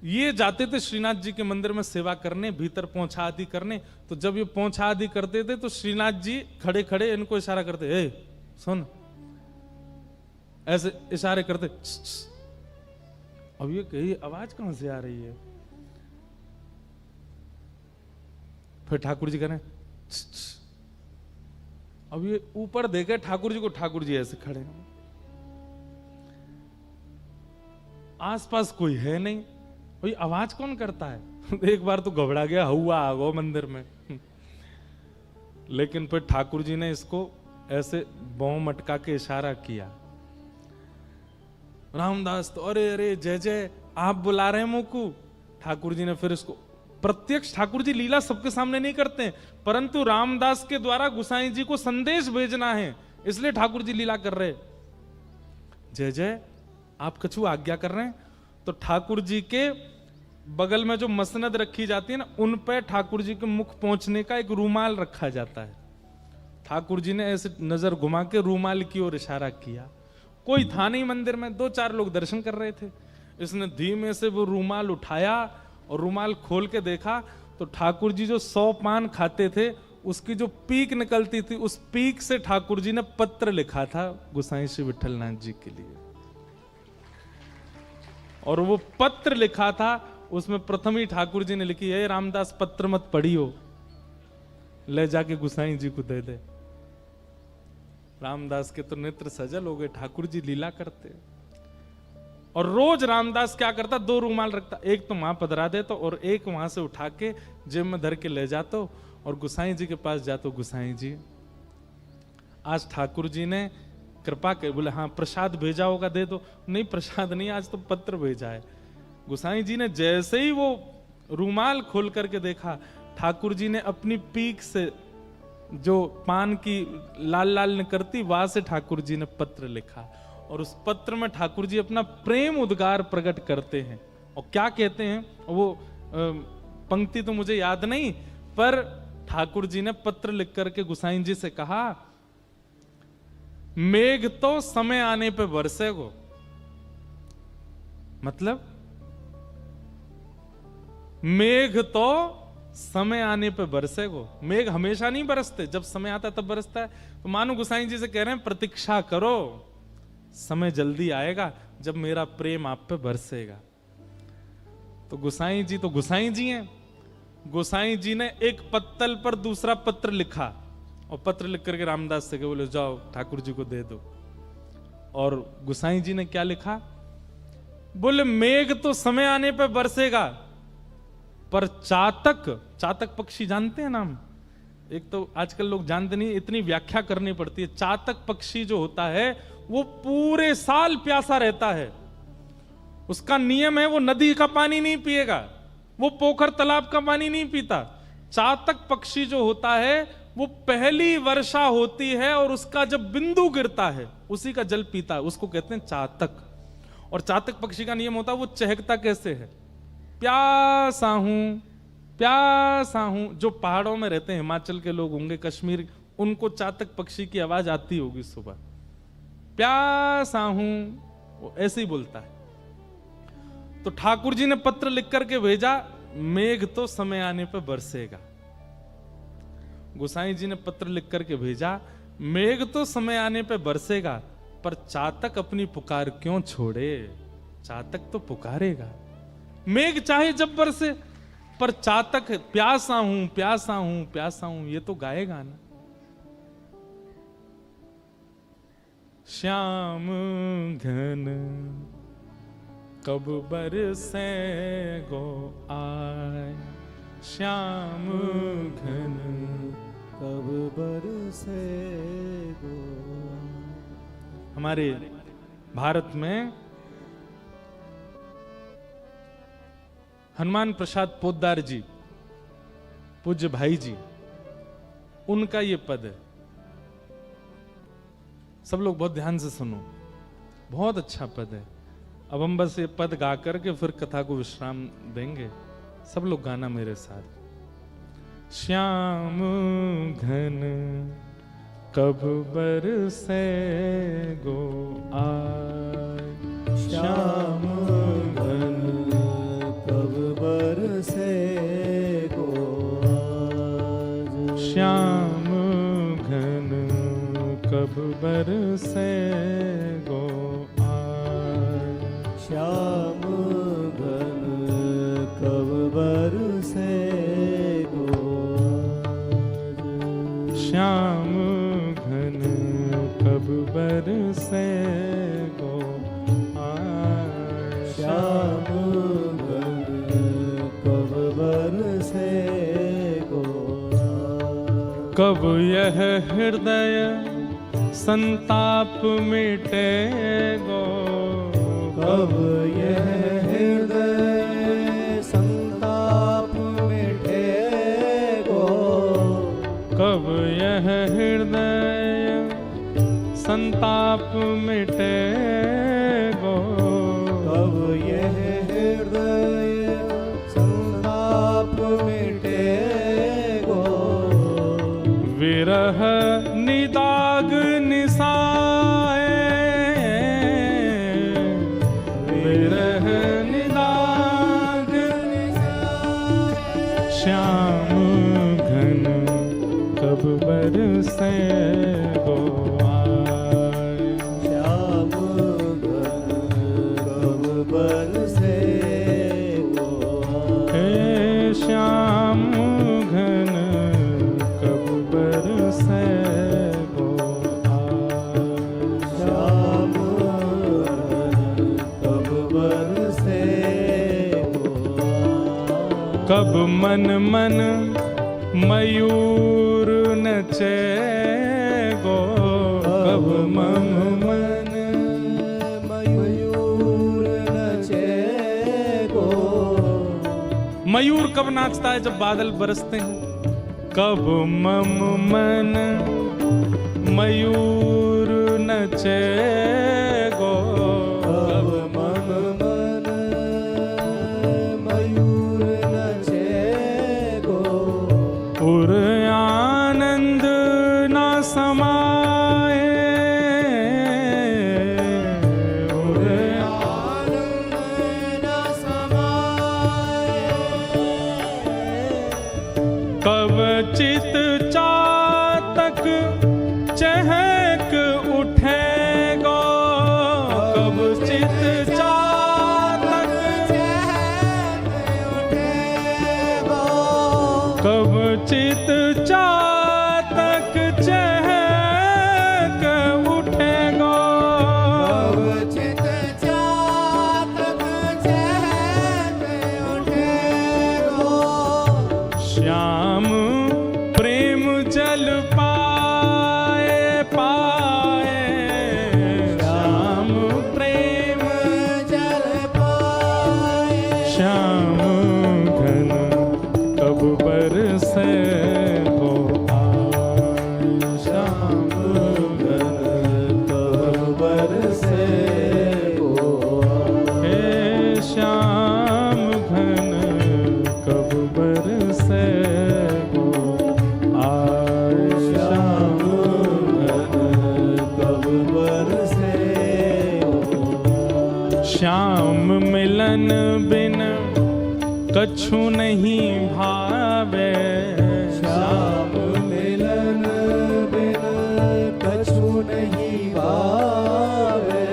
ये जाते थे श्रीनाथ जी के मंदिर में सेवा करने, भीतर पोंछा आदि करने। तो जब ये पोंछा आदि करते थे तो श्रीनाथ जी खड़े खड़े इनको इशारा करते, ए सुन, ऐसे इशारे करते। अब ये कही आवाज कहां से आ रही है? फिर ठाकुर जी कह रहे हैं, अब ये ऊपर देखे ठाकुर जी को, ठाकुर जी ऐसे खड़े हैं, आसपास कोई है नहीं, भाई आवाज कौन करता है? एक बार तो घबरा गया, हुआ आ गो मंदिर में। लेकिन फिर ठाकुर जी ने इसको ऐसे बौं मटका के इशारा किया। रामदास तो अरे अरे जय जय, आप बुला रहे हैं मुकु। ठाकुर जी ने फिर इसको प्रत्यक्ष ठाकुर जी लीला सबके सामने नहीं करते हैं, परंतु रामदास के द्वारा गोसाई जी को संदेश भेजना है, इसलिए ठाकुर जी लीला कर रहे। जय जय, आप कछु आज्ञा कर रहे हैं। तो ठाकुर जी के बगल में जो मसनद रखी जाती है ना, उन पे ठाकुर जी के मुख पहुंचने का एक रूमाल रखा जाता है। ठाकुर जी ने ऐसे नजर घुमा के रूमाल की ओर इशारा किया। कोई था नहीं मंदिर में, 2-4 लोग दर्शन कर रहे थे। इसने धीमे से वो रूमाल उठाया और रूमाल खोल के देखा तो ठाकुर जी जो 100 पान खाते थे उसकी जो पीक निकलती थी, उस पीक से ठाकुर जी ने पत्र लिखा था गोसाई श्री विठलनाथ जी के लिए। और वो पत्र लिखा था, उसमें प्रथम ही ठाकुर जी ने लिखी है, रामदास पत्र मत पढ़ियो, ले जाके गोसाई जी को दे दे। रामदास के तो नेत्र सजल हो गए, ठाकुर जी लीला करते। और रोज रामदास क्या करता, 2 रूमाल रखता, एक तो वहां पधरा देता और एक वहां से उठा के जेब में धर के ले जाता और गोसाई जी के पास जातो, गोसाई जी आज ठाकुर जी ने कृपा के, बोले हाँ प्रसाद भेजा होगा दे दो। नहीं प्रसाद नहीं, आज तो पत्र भेजा है। गोसाई जी ने जैसे ही वो रूमाल खोल करके देखा, ठाकुर जी ने अपनी पीक से जो पान की लाल लाल निकलती, वहां से ठाकुर जी ने पत्र लिखा। और उस पत्र में ठाकुर जी अपना प्रेम उद्गार प्रकट करते हैं। और क्या कहते हैं, वो पंक्ति तो मुझे याद नहीं, पर ठाकुर जी ने पत्र लिख करके गोसाई जी से कहा, मेघ तो समय आने पे बरसेगो। मतलब मेघ तो समय आने पे बरसेगो। मेघ हमेशा नहीं बरसते, जब समय आता तब बरसता है। तो मानो गोसाई जी से कह रहे हैं, प्रतीक्षा करो, समय जल्दी आएगा जब मेरा प्रेम आप पे बरसेगा। तो गोसाई जी हैं। गोसाई जी ने एक पत्तल पर दूसरा पत्र लिखा और पत्र लिख करके रामदास से बोले जाओ ठाकुर जी को दे दो। और गोसाई जी ने क्या लिखा, बोले मेघ तो समय आने पे बरसेगा, पर चातक पक्षी जानते हैं नाम? एक तो आजकल लोग जानते नहीं, इतनी व्याख्या करनी पड़ती है। चातक पक्षी जो होता है वो पूरे साल प्यासा रहता है। उसका नियम है वो नदी का पानी नहीं पिएगा, वो पोखर तालाब का पानी नहीं पीता। चातक पक्षी जो होता है वो पहली वर्षा होती है और उसका जब बिंदु गिरता है उसी का जल पीता है, उसको कहते हैं चातक। और चातक पक्षी का नियम होता है वो चहकता कैसे है, प्यासा हूं। जो पहाड़ों में रहते हैं, हिमाचल के लोग होंगे, कश्मीर, उनको चातक पक्षी की आवाज आती होगी सुबह, प्यासा हूं, वो ऐसे ही बोलता है। तो ठाकुर जी ने पत्र लिख करके भेजा, मेघ तो समय आने पर बरसेगा। गोसाई जी ने पत्र लिख करके भेजा, मेघ तो समय आने पर बरसेगा, पर चातक अपनी पुकार क्यों छोड़े, चातक तो पुकारेगा। मेघ चाहे जब बरसे, पर चातक प्यासा हूं ये तो गाएगा ना। श्याम घन कब बरसे गो आए, श्याम घन कब बरसे गो। हमारे भारत में हनुमान प्रसाद पोद्दार जी, पूज्य भाई जी, उनका ये पद है। सब लोग बहुत ध्यान से सुनो, बहुत अच्छा पद है। अब हम बस ये पद गा करके फिर कथा को विश्राम देंगे। सब लोग गाना मेरे साथ। श्याम घन कब बरसे गो आए, श्याम घन कब बरसे गो आज, श्याम घन कब बरसे गो आज, श्याम घन कब बरसे गो आज, श्याम घन कब बरसे गो आज, श्याम घन कब बरसे गो आज। कब यह हृदय संताप मिटे गो, कब यह हृदय संताप हृदय संताप मिटे गो, कब यह हृदय संताप मिटे गो, विरह निदाग निसाए, विरह निदाग निसाए, श्याम घन कब बरसे गो आए, श्याम घन कब बरसे गो हे श्याम घन कब बरसे गो आए, श्याम घन कब बरसे गो कब मन मन मयूर नचे गो, कब मम मन मयूर नचे गो, मयूर कब नाचता है? जब बादल बरसते हैं। कब मम मन मयूर नचे गो, कब मम मन मयूर नचे गो, उर आनंद ना समाए, उर आनंद न समाए, कब चित चातक चहक उठे गो, कब चित चातक उठे गो, कब चित चातक चहक उठे गो, कब चित चातक चहक उठे गो, श्याम प्रेम जल पाए पाए, श्याम प्रेम जल पाए, श्याम घन कब बरसे गो आए, श्याम घन कब बरसे गो हे श्याम घन कब बरसे गो आए, श्याम घन कब बरसे गो, श्याम मिलन बिन कछु नहीं भावे, श्याम मिलन बिन कछु नहीं भावे,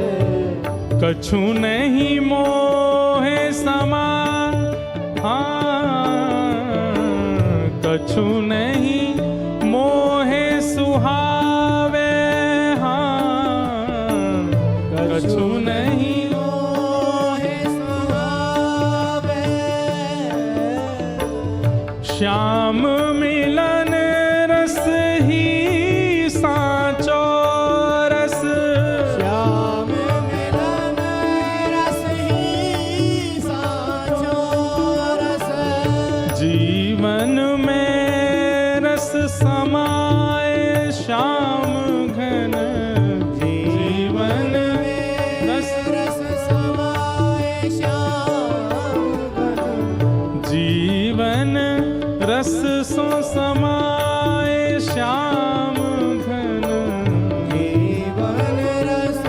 कछु नहीं मोहे समा, हाँ कछु नहीं मोहे सुहावे, हाँ कछु नहीं मोहे सुहावे, श्याम मिलन रस ही साचो रस, श्याम मिलन रस ही साचो रस, जीवन में रस समाए, श्याम घन जीवन रस, रस समाए, श्याम घन जीवन रस सो समाए, श्याम घन जीवन रस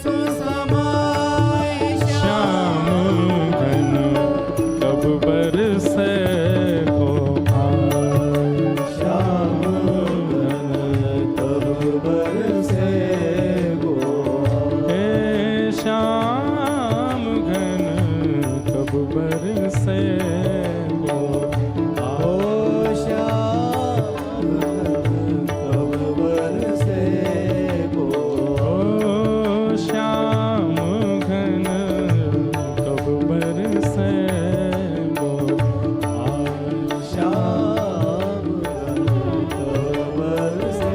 सो समाए, श्याम घन कब बरसे गो आए, श्याम घन कब बरसे गो, हे श्याम घन कब बरसे गो ओ श्याम घन कब बरसे गो, ओ श्याम घन कब बरसे गो आए, श्याम घन कब बरसे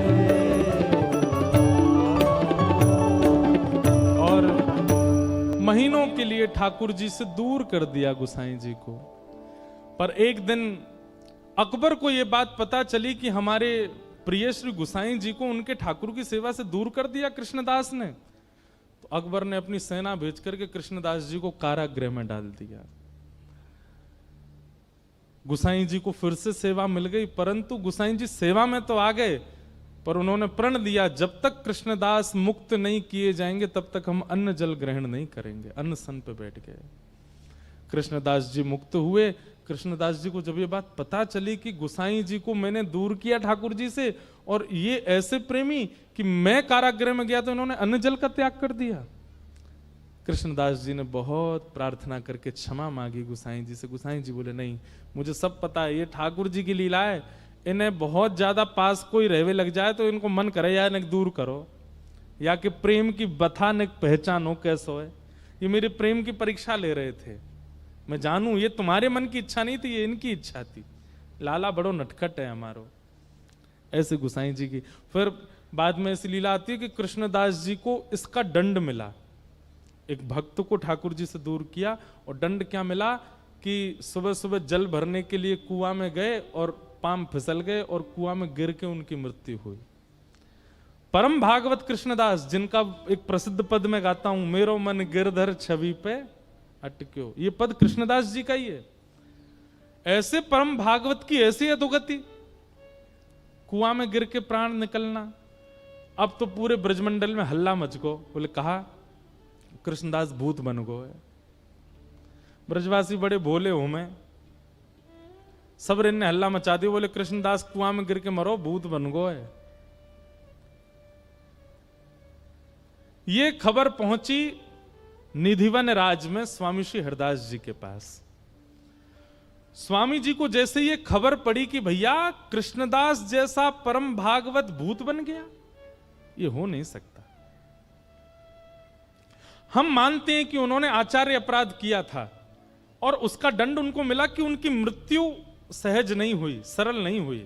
गो। और महीनों के लिए ठाकुर जी से दूर कर दिया गोसाई जी को। पर एक दिन अकबर को यह बात पता चली कि हमारे प्रिय श्री गुसाई जी को उनके ठाकुर की सेवा से दूर कर दिया कृष्णदास ने। तो अकबर ने अपनी सेना भेज करके कृष्णदास जी को कारागृह में डाल दिया। गुसाई जी को फिर से सेवा मिल गई, परंतु गुसाई जी सेवा में तो आ गए, पर उन्होंने प्रण दिया जब तक कृष्णदास मुक्त नहीं किए जाएंगे तब तक हम अन्न जल ग्रहण नहीं करेंगे। अन्न सन पे बैठ गए। कृष्णदास जी मुक्त हुए। कृष्णदास जी को जब ये बात पता चली कि गुसाई जी को मैंने दूर किया ठाकुर जी से, और ये ऐसे प्रेमी कि मैं कारागृह में गया तो इन्होंने अन्न जल का त्याग कर दिया। कृष्णदास जी ने बहुत प्रार्थना करके क्षमा मांगी गुसाई जी से। गुसाई जी बोले नहीं, मुझे सब पता है, ये ठाकुर जी की लीला है, इन्हें बहुत ज्यादा पास कोई रहवे लग जाए तो इनको मन करे या इन्हें दूर करो, या कि प्रेम की बथा ने पहचानो कैसो है। ये मेरे प्रेम की परीक्षा ले रहे थे, मैं जानू ये तुम्हारे मन की इच्छा नहीं थी, ये इनकी इच्छा थी। लाला बड़ो नटखट है हमारो, ऐसे गुसाई जी की। फिर बाद में ऐसी लीला आती है कि कृष्णदास जी को इसका दंड मिला। एक भक्त को ठाकुर जी से दूर किया और दंड क्या मिला कि सुबह सुबह जल भरने के लिए कुआं में गए और पांव फिसल गए और कुआं में गिर के उनकी मृत्यु हुई। परम भागवत कृष्णदास, जिनका एक प्रसिद्ध पद में गाता हूं, मेरो मन गिरधर छवि पे अटक्यो, ये पद कृष्णदास जी का ही है। ऐसे परम भागवत की ऐसी अधोगति, कुआं में गिर के प्राण निकलना। अब तो पूरे ब्रजमंडल में हल्ला मच गो, बोले कहा कृष्णदास भूत बन गो है। ब्रजवासी बड़े भोले हो, मैं सब ने हल्ला मचा दिया, बोले कृष्णदास कुआं में गिर के मरो, भूत बन गो है। ये खबर पहुंची निधिवन राज में स्वामी श्री हरदास जी के पास। स्वामी जी को जैसे ये खबर पड़ी कि भैया कृष्णदास जैसा परम भागवत भूत बन गया, ये हो नहीं सकता। हम मानते हैं कि उन्होंने आचार्य अपराध किया था और उसका दंड उनको मिला कि उनकी मृत्यु सहज नहीं हुई, सरल नहीं हुई,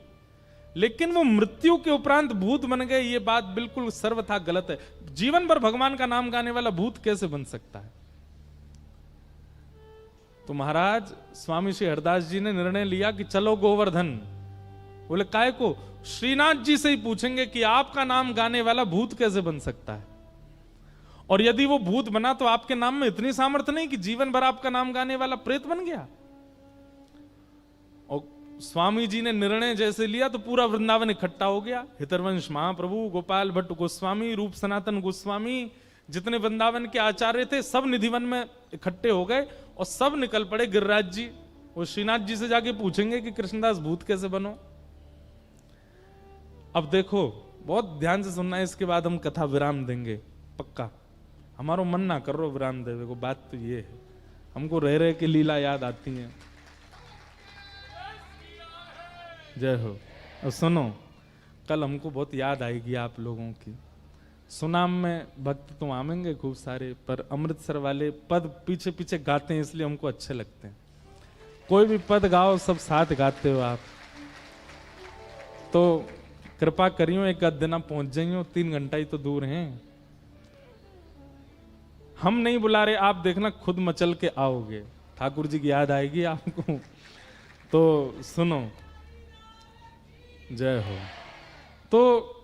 लेकिन वो मृत्यु के उपरांत भूत बन गए, ये बात बिल्कुल सर्वथा गलत है। जीवन भर भगवान का नाम गाने वाला भूत कैसे बन सकता है? तो महाराज स्वामी श्री हरदास जी ने निर्णय लिया कि चलो गोवर्धन। बोले काय को? श्रीनाथ जी से ही पूछेंगे कि आपका नाम गाने वाला भूत कैसे बन सकता है, और यदि वो भूत बना तो आपके नाम में इतनी सामर्थ्य नहीं कि जीवन भर आपका नाम गाने वाला प्रेत बन गया। और स्वामी जी ने निर्णय जैसे लिया तो पूरा वृंदावन इकट्ठा हो गया। हितरवंश महाप्रभु, गोपाल भट्ट गोस्वामी, रूप सनातन गोस्वामी, जितने वृंदावन के आचार्य थे सब निधिवन में इकट्ठे हो गए और सब निकल पड़े गिरिराज जी। वो श्रीनाथ जी से जाके पूछेंगे कि कृष्णदास भूत कैसे बनो। अब देखो, बहुत ध्यान से सुनना है, इसके बाद हम कथा विराम देंगे पक्का। हमारो मन ना कर रो विराम देवे को, बात तो ये है, हमको रह रहे के लीला याद आती है। जय हो। और सुनो, कल हमको बहुत याद आएगी आप लोगों की। सुनाम में भक्त तो आमेंगे खूब सारे, पर अमृतसर वाले पद पीछे पीछे गाते हैं इसलिए हमको अच्छे लगते हैं। कोई भी पद गाओ सब साथ गाते हो आप, तो कृपा करियो एक आध दिन पहुंच जाइयो, 3 घंटा ही तो दूर हैं। हम नहीं बुला रहे, आप देखना खुद मचल के आओगे, ठाकुर जी की याद आएगी आपको। तो सुनो, जय हो। तो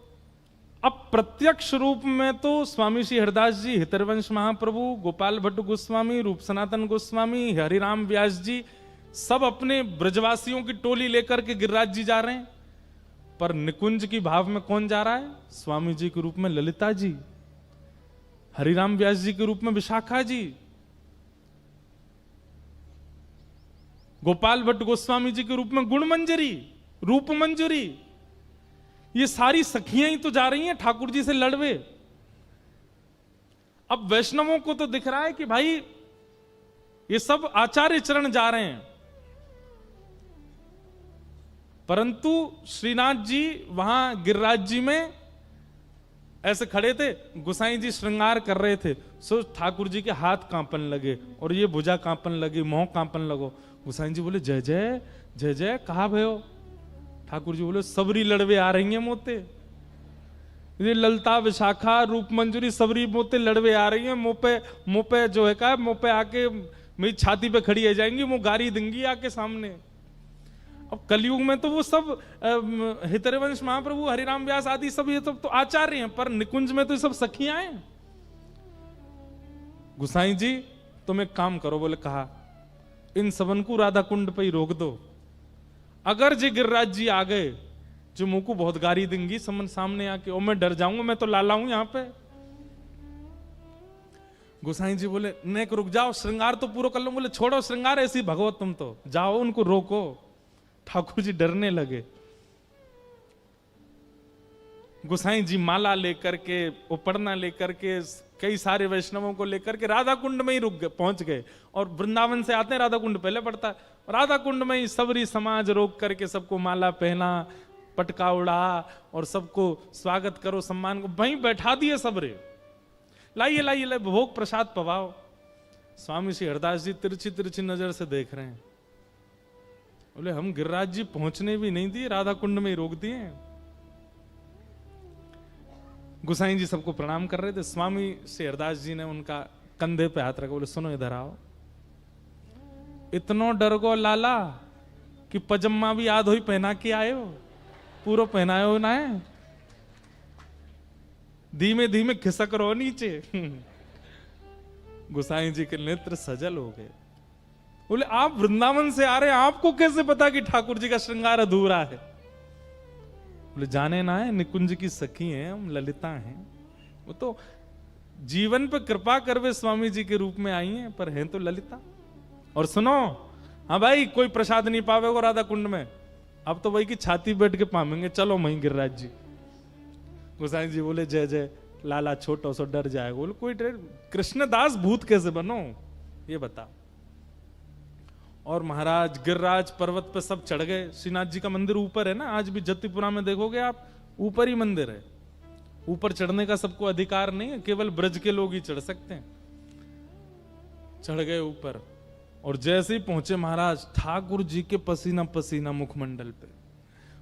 अब प्रत्यक्ष रूप में तो स्वामी श्री हरदास जी, हितरवंश महाप्रभु, गोपाल भट्ट गोस्वामी, रूप सनातन गोस्वामी, हरिराम व्यास जी सब अपने ब्रजवासियों की टोली लेकर के गिरिराज जी जा रहे हैं, पर निकुंज की भाव में कौन जा रहा है? स्वामी जी के रूप में ललिता जी, हरिराम व्यास जी के रूप में विशाखा जी, गोपाल भट्ट गोस्वामी जी के रूप में गुण मंजरी, रूप मंजरी, ये सारी सखियां ही तो जा रही हैं ठाकुर जी से लड़वे। अब वैष्णवों को तो दिख रहा है कि भाई ये सब आचार्य चरण जा रहे हैं, परंतु श्रीनाथ जी वहां गिरिराज जी में ऐसे खड़े थे, गुसाई जी श्रृंगार कर रहे थे। सो ठाकुर जी के हाथ कांपन लगे और ये भुजा कांपन लगी, मोह कांपन लगो। गुसाई जी बोले जय जय जय जय, कहा भयो? ठाकुर जी बोले सबरी लड़वे आ रही हैं मोते, ये ललता विशाखा रूप मंजूरी सबरी मोते लड़वे आ रही हैं, मुंह पे जो है का मुंह पे आके मेरी छाती पे खड़ी हो जाएंगी, मुंह गारी देंगी आके सामने। अब कलयुग में तो वो सब हितरवंश महाप्रभु, हरिराम व्यास आदि सब ये तो आचार्य हैं, पर निकुंज में तो ये सब सखियां हैं। गुसाई जी तुम एक काम करो, बोले कहा, इन सबन को राधा कुंड पे ही रोक दो। अगर जी गिरिराज जी आ गए जो मुंह को बहुत गारी देंगी समन सामने आके, और मैं डर जाऊंगा, मैं तो लाला हूं यहां पे। गोसाई जी बोले नेक रुक जाओ, श्रृंगार तो पूरा कर लो। बोले छोड़ो श्रृंगार, ऐसी भगवत तुम तो जाओ, उनको रोको। ठाकुर जी डरने लगे। गोसाई जी माला लेकर के, उपरना लेकर के, कई सारे वैष्णवों को लेकर के राधा कुंड में ही रुक गए, पहुंच गए। और वृंदावन से आते हैं, राधा कुंड पहले पड़ता है, राधा कुंड में ही सबरी समाज रोक करके सबको माला पहना, पटका उड़ा और सबको स्वागत करो, सम्मान को वहीं बैठा दिए सबरे। लाइए लाइए लाइए भोग प्रसाद पवाओ। स्वामी श्री हरदास जी तिरछी तिरछी नजर से देख रहे हैं। बोले हम गिरिराज जी पहुंचने भी नहीं दिए, राधा कुंड में ही रोक दिए। गुसाई जी सबको प्रणाम कर रहे थे। स्वामी श्री हरदास जी ने उनका कंधे पे हाथ रखा, बोले सुनो इधर आओ। इतनो डर गो लाला कि पजम्मा भी आध ही पहना के आए हो, पूरा पहनाए हो ना है, धीमे धीमे खिसक रहो नीचे। गुसाई जी के नेत्र सजल हो गए। बोले आप वृंदावन से आ रहे हैं, आपको कैसे पता कि ठाकुर जी का श्रृंगार अधूरा है? बोले जाने ना है, निकुंज की सखी हैं हम, ललिता हैं। वो तो जीवन पे कृपा करवे स्वामी जी के रूप में आई हैं, पर हैं तो ललिता। और सुनो, हाँ भाई कोई प्रसाद नहीं पावेगा राधा कुंड में, अब तो वही की छाती बैठ के पावेंगे, चलो वहीं गिरिराज जी। गोसाई जी बोले जय जय, लाला छोटो सो डर जाएगा। बोले कोई डर, कृष्णदास भूत कैसे बनो ये बता। और महाराज गिरिराज पर्वत पे सब चढ़ गए। श्रीनाथ जी का मंदिर ऊपर है ना, आज भी जतिपुरा में देखोगे आप, ऊपर ही मंदिर है। ऊपर चढ़ने का सबको अधिकार नहीं है, केवल ब्रज के लोग ही चढ़ सकते हैं। चढ़ गए ऊपर, और जैसे ही पहुंचे महाराज, ठाकुर जी के पसीना पसीना मुखमंडल पे।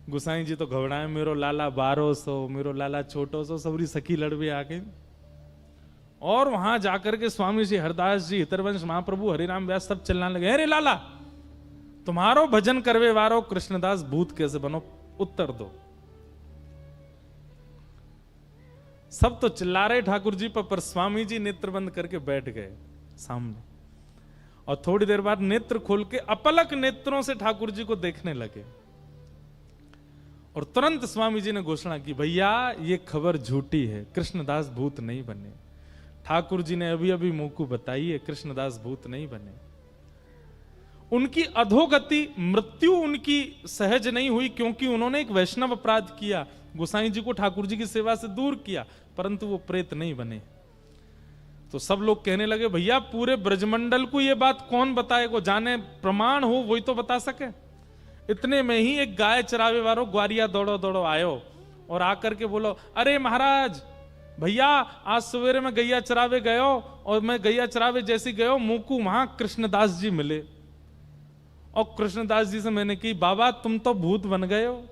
गुसाई जी तो घबराए, मेरो लाला 1200, मेरो लाला छोटो सो, सबरी सखी लड़वे आ गई। और वहां जाकर के स्वामी जी हरदास जी, हितरवंश महाप्रभु, हरिराम व्यास सब चिल्लाने लगे, अरे लाला तुम्हारो भजन करवे वारो कृष्णदास भूत कैसे बनो, उत्तर दो। सब तो चिल्ला रहे ठाकुर जी पर स्वामी जी नेत्र बंद करके बैठ गए सामने। और थोड़ी देर बाद नेत्र खोल के अपलक नेत्रों से ठाकुर जी को देखने लगे। और तुरंत स्वामी जी ने घोषणा की, भैया ये खबर झूठी है, कृष्णदास भूत नहीं बने। ठाकुर जी ने अभी अभी मुंह को बताई है, कृष्णदास भूत नहीं बने। उनकी अधोगति, मृत्यु उनकी सहज नहीं हुई, क्योंकि उन्होंने एक वैष्णव अपराध किया, गोसाई जी को ठाकुर जी की सेवा से दूर किया, परंतु वो प्रेत नहीं बने। तो सब लोग कहने लगे, भैया पूरे ब्रजमंडल को ये बात कौन बताएगा, जाने प्रमाण हो वही तो बता सके। इतने में ही एक गाय चरावे वालों ग्वारिया दौड़ो दौड़ो आयो और आकर के बोलो, अरे महाराज भैया आज सवेरे में गैया चरावे गयो, और मैं गैया चरावे जैसी गयो, मुकू वहां कृष्णदास जी मिले। और कृष्णदास जी से मैंने की, बाबा तुम तो भूत बन गए हो।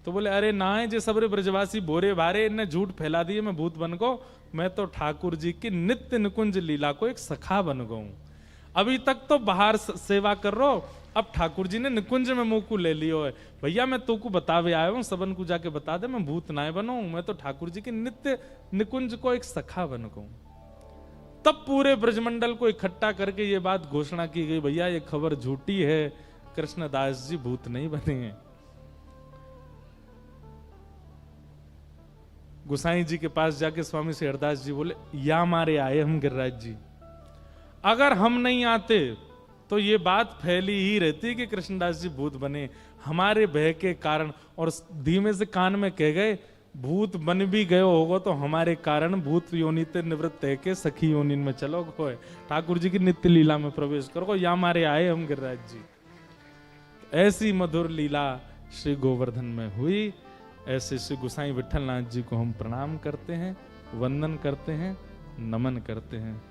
तो बोले अरे ना है, जे सबरे ब्रजवासी भोरे भारे इनने झूठ फैला दिए, मैं भूत बन गो, मैं तो ठाकुर जी की नित्य निकुंज लीला को एक सखा बन गऊ। अभी तक तो बाहर सेवा कर रो, अब ठाकुर जी ने निकुंज में मुंह को ले लियो है। भैया मैं तो को बतावे आया हूं, सबन को जाके बता दे, मैं भूत ना बनूं, मैं तो ठाकुर जी के नित्य निकुंज को एक सखा बन गऊं। तब पूरे ब्रजमंडल को इकट्ठा करके ये बात घोषणा की गई, भैया ये खबर झूठी है, कृष्णदास जी भूत नहीं बने हैं। गुसाई जी के पास जाके स्वामी श्री हरदास जी बोले, या मारे आए हम गिरिराज जी, अगर हम नहीं आते तो ये बात फैली ही रहती कि कृष्णदास जी भूत बने, हमारे भय के कारण। और धीमे से कान में कह गए, भूत बन भी गए होगा तो हमारे कारण भूत योनि ते निवृत्त है के सखी योनि में चलो गो, ठाकुर जी की नित्य लीला में प्रवेश करो, या हमारे आए हम गिरिराज जी। ऐसी मधुर लीला श्री गोवर्धन में हुई। ऐसे श्री गोसाई विठलनाथ जी को हम प्रणाम करते हैं, वंदन करते हैं, नमन करते हैं।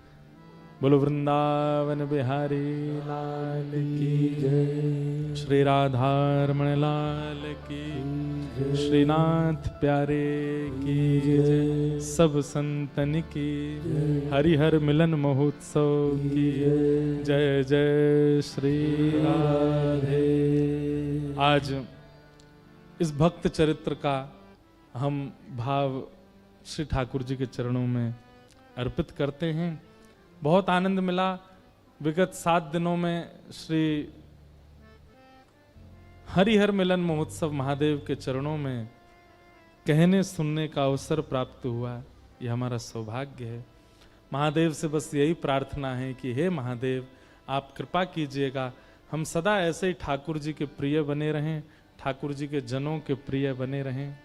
बोलो वृंदावन बिहारी लाल की जय, श्री राधारमण लाल की, श्रीनाथ प्यारे की जय, सब संतन की, हरिहर मिलन महोत्सव की जय जय श्री राधे। आज इस भक्त चरित्र का हम भाव श्री ठाकुर जी के चरणों में अर्पित करते हैं। बहुत आनंद मिला। विगत 7 दिनों में श्री हरिहर मिलन महोत्सव महादेव के चरणों में कहने सुनने का अवसर प्राप्त हुआ। यह हमारा सौभाग्य है। महादेव से बस यही प्रार्थना है कि हे महादेव, आप कृपा कीजिएगा, हम सदा ऐसे ही ठाकुर जी के प्रिय बने रहें, ठाकुर जी के जनों के प्रिय बने रहें।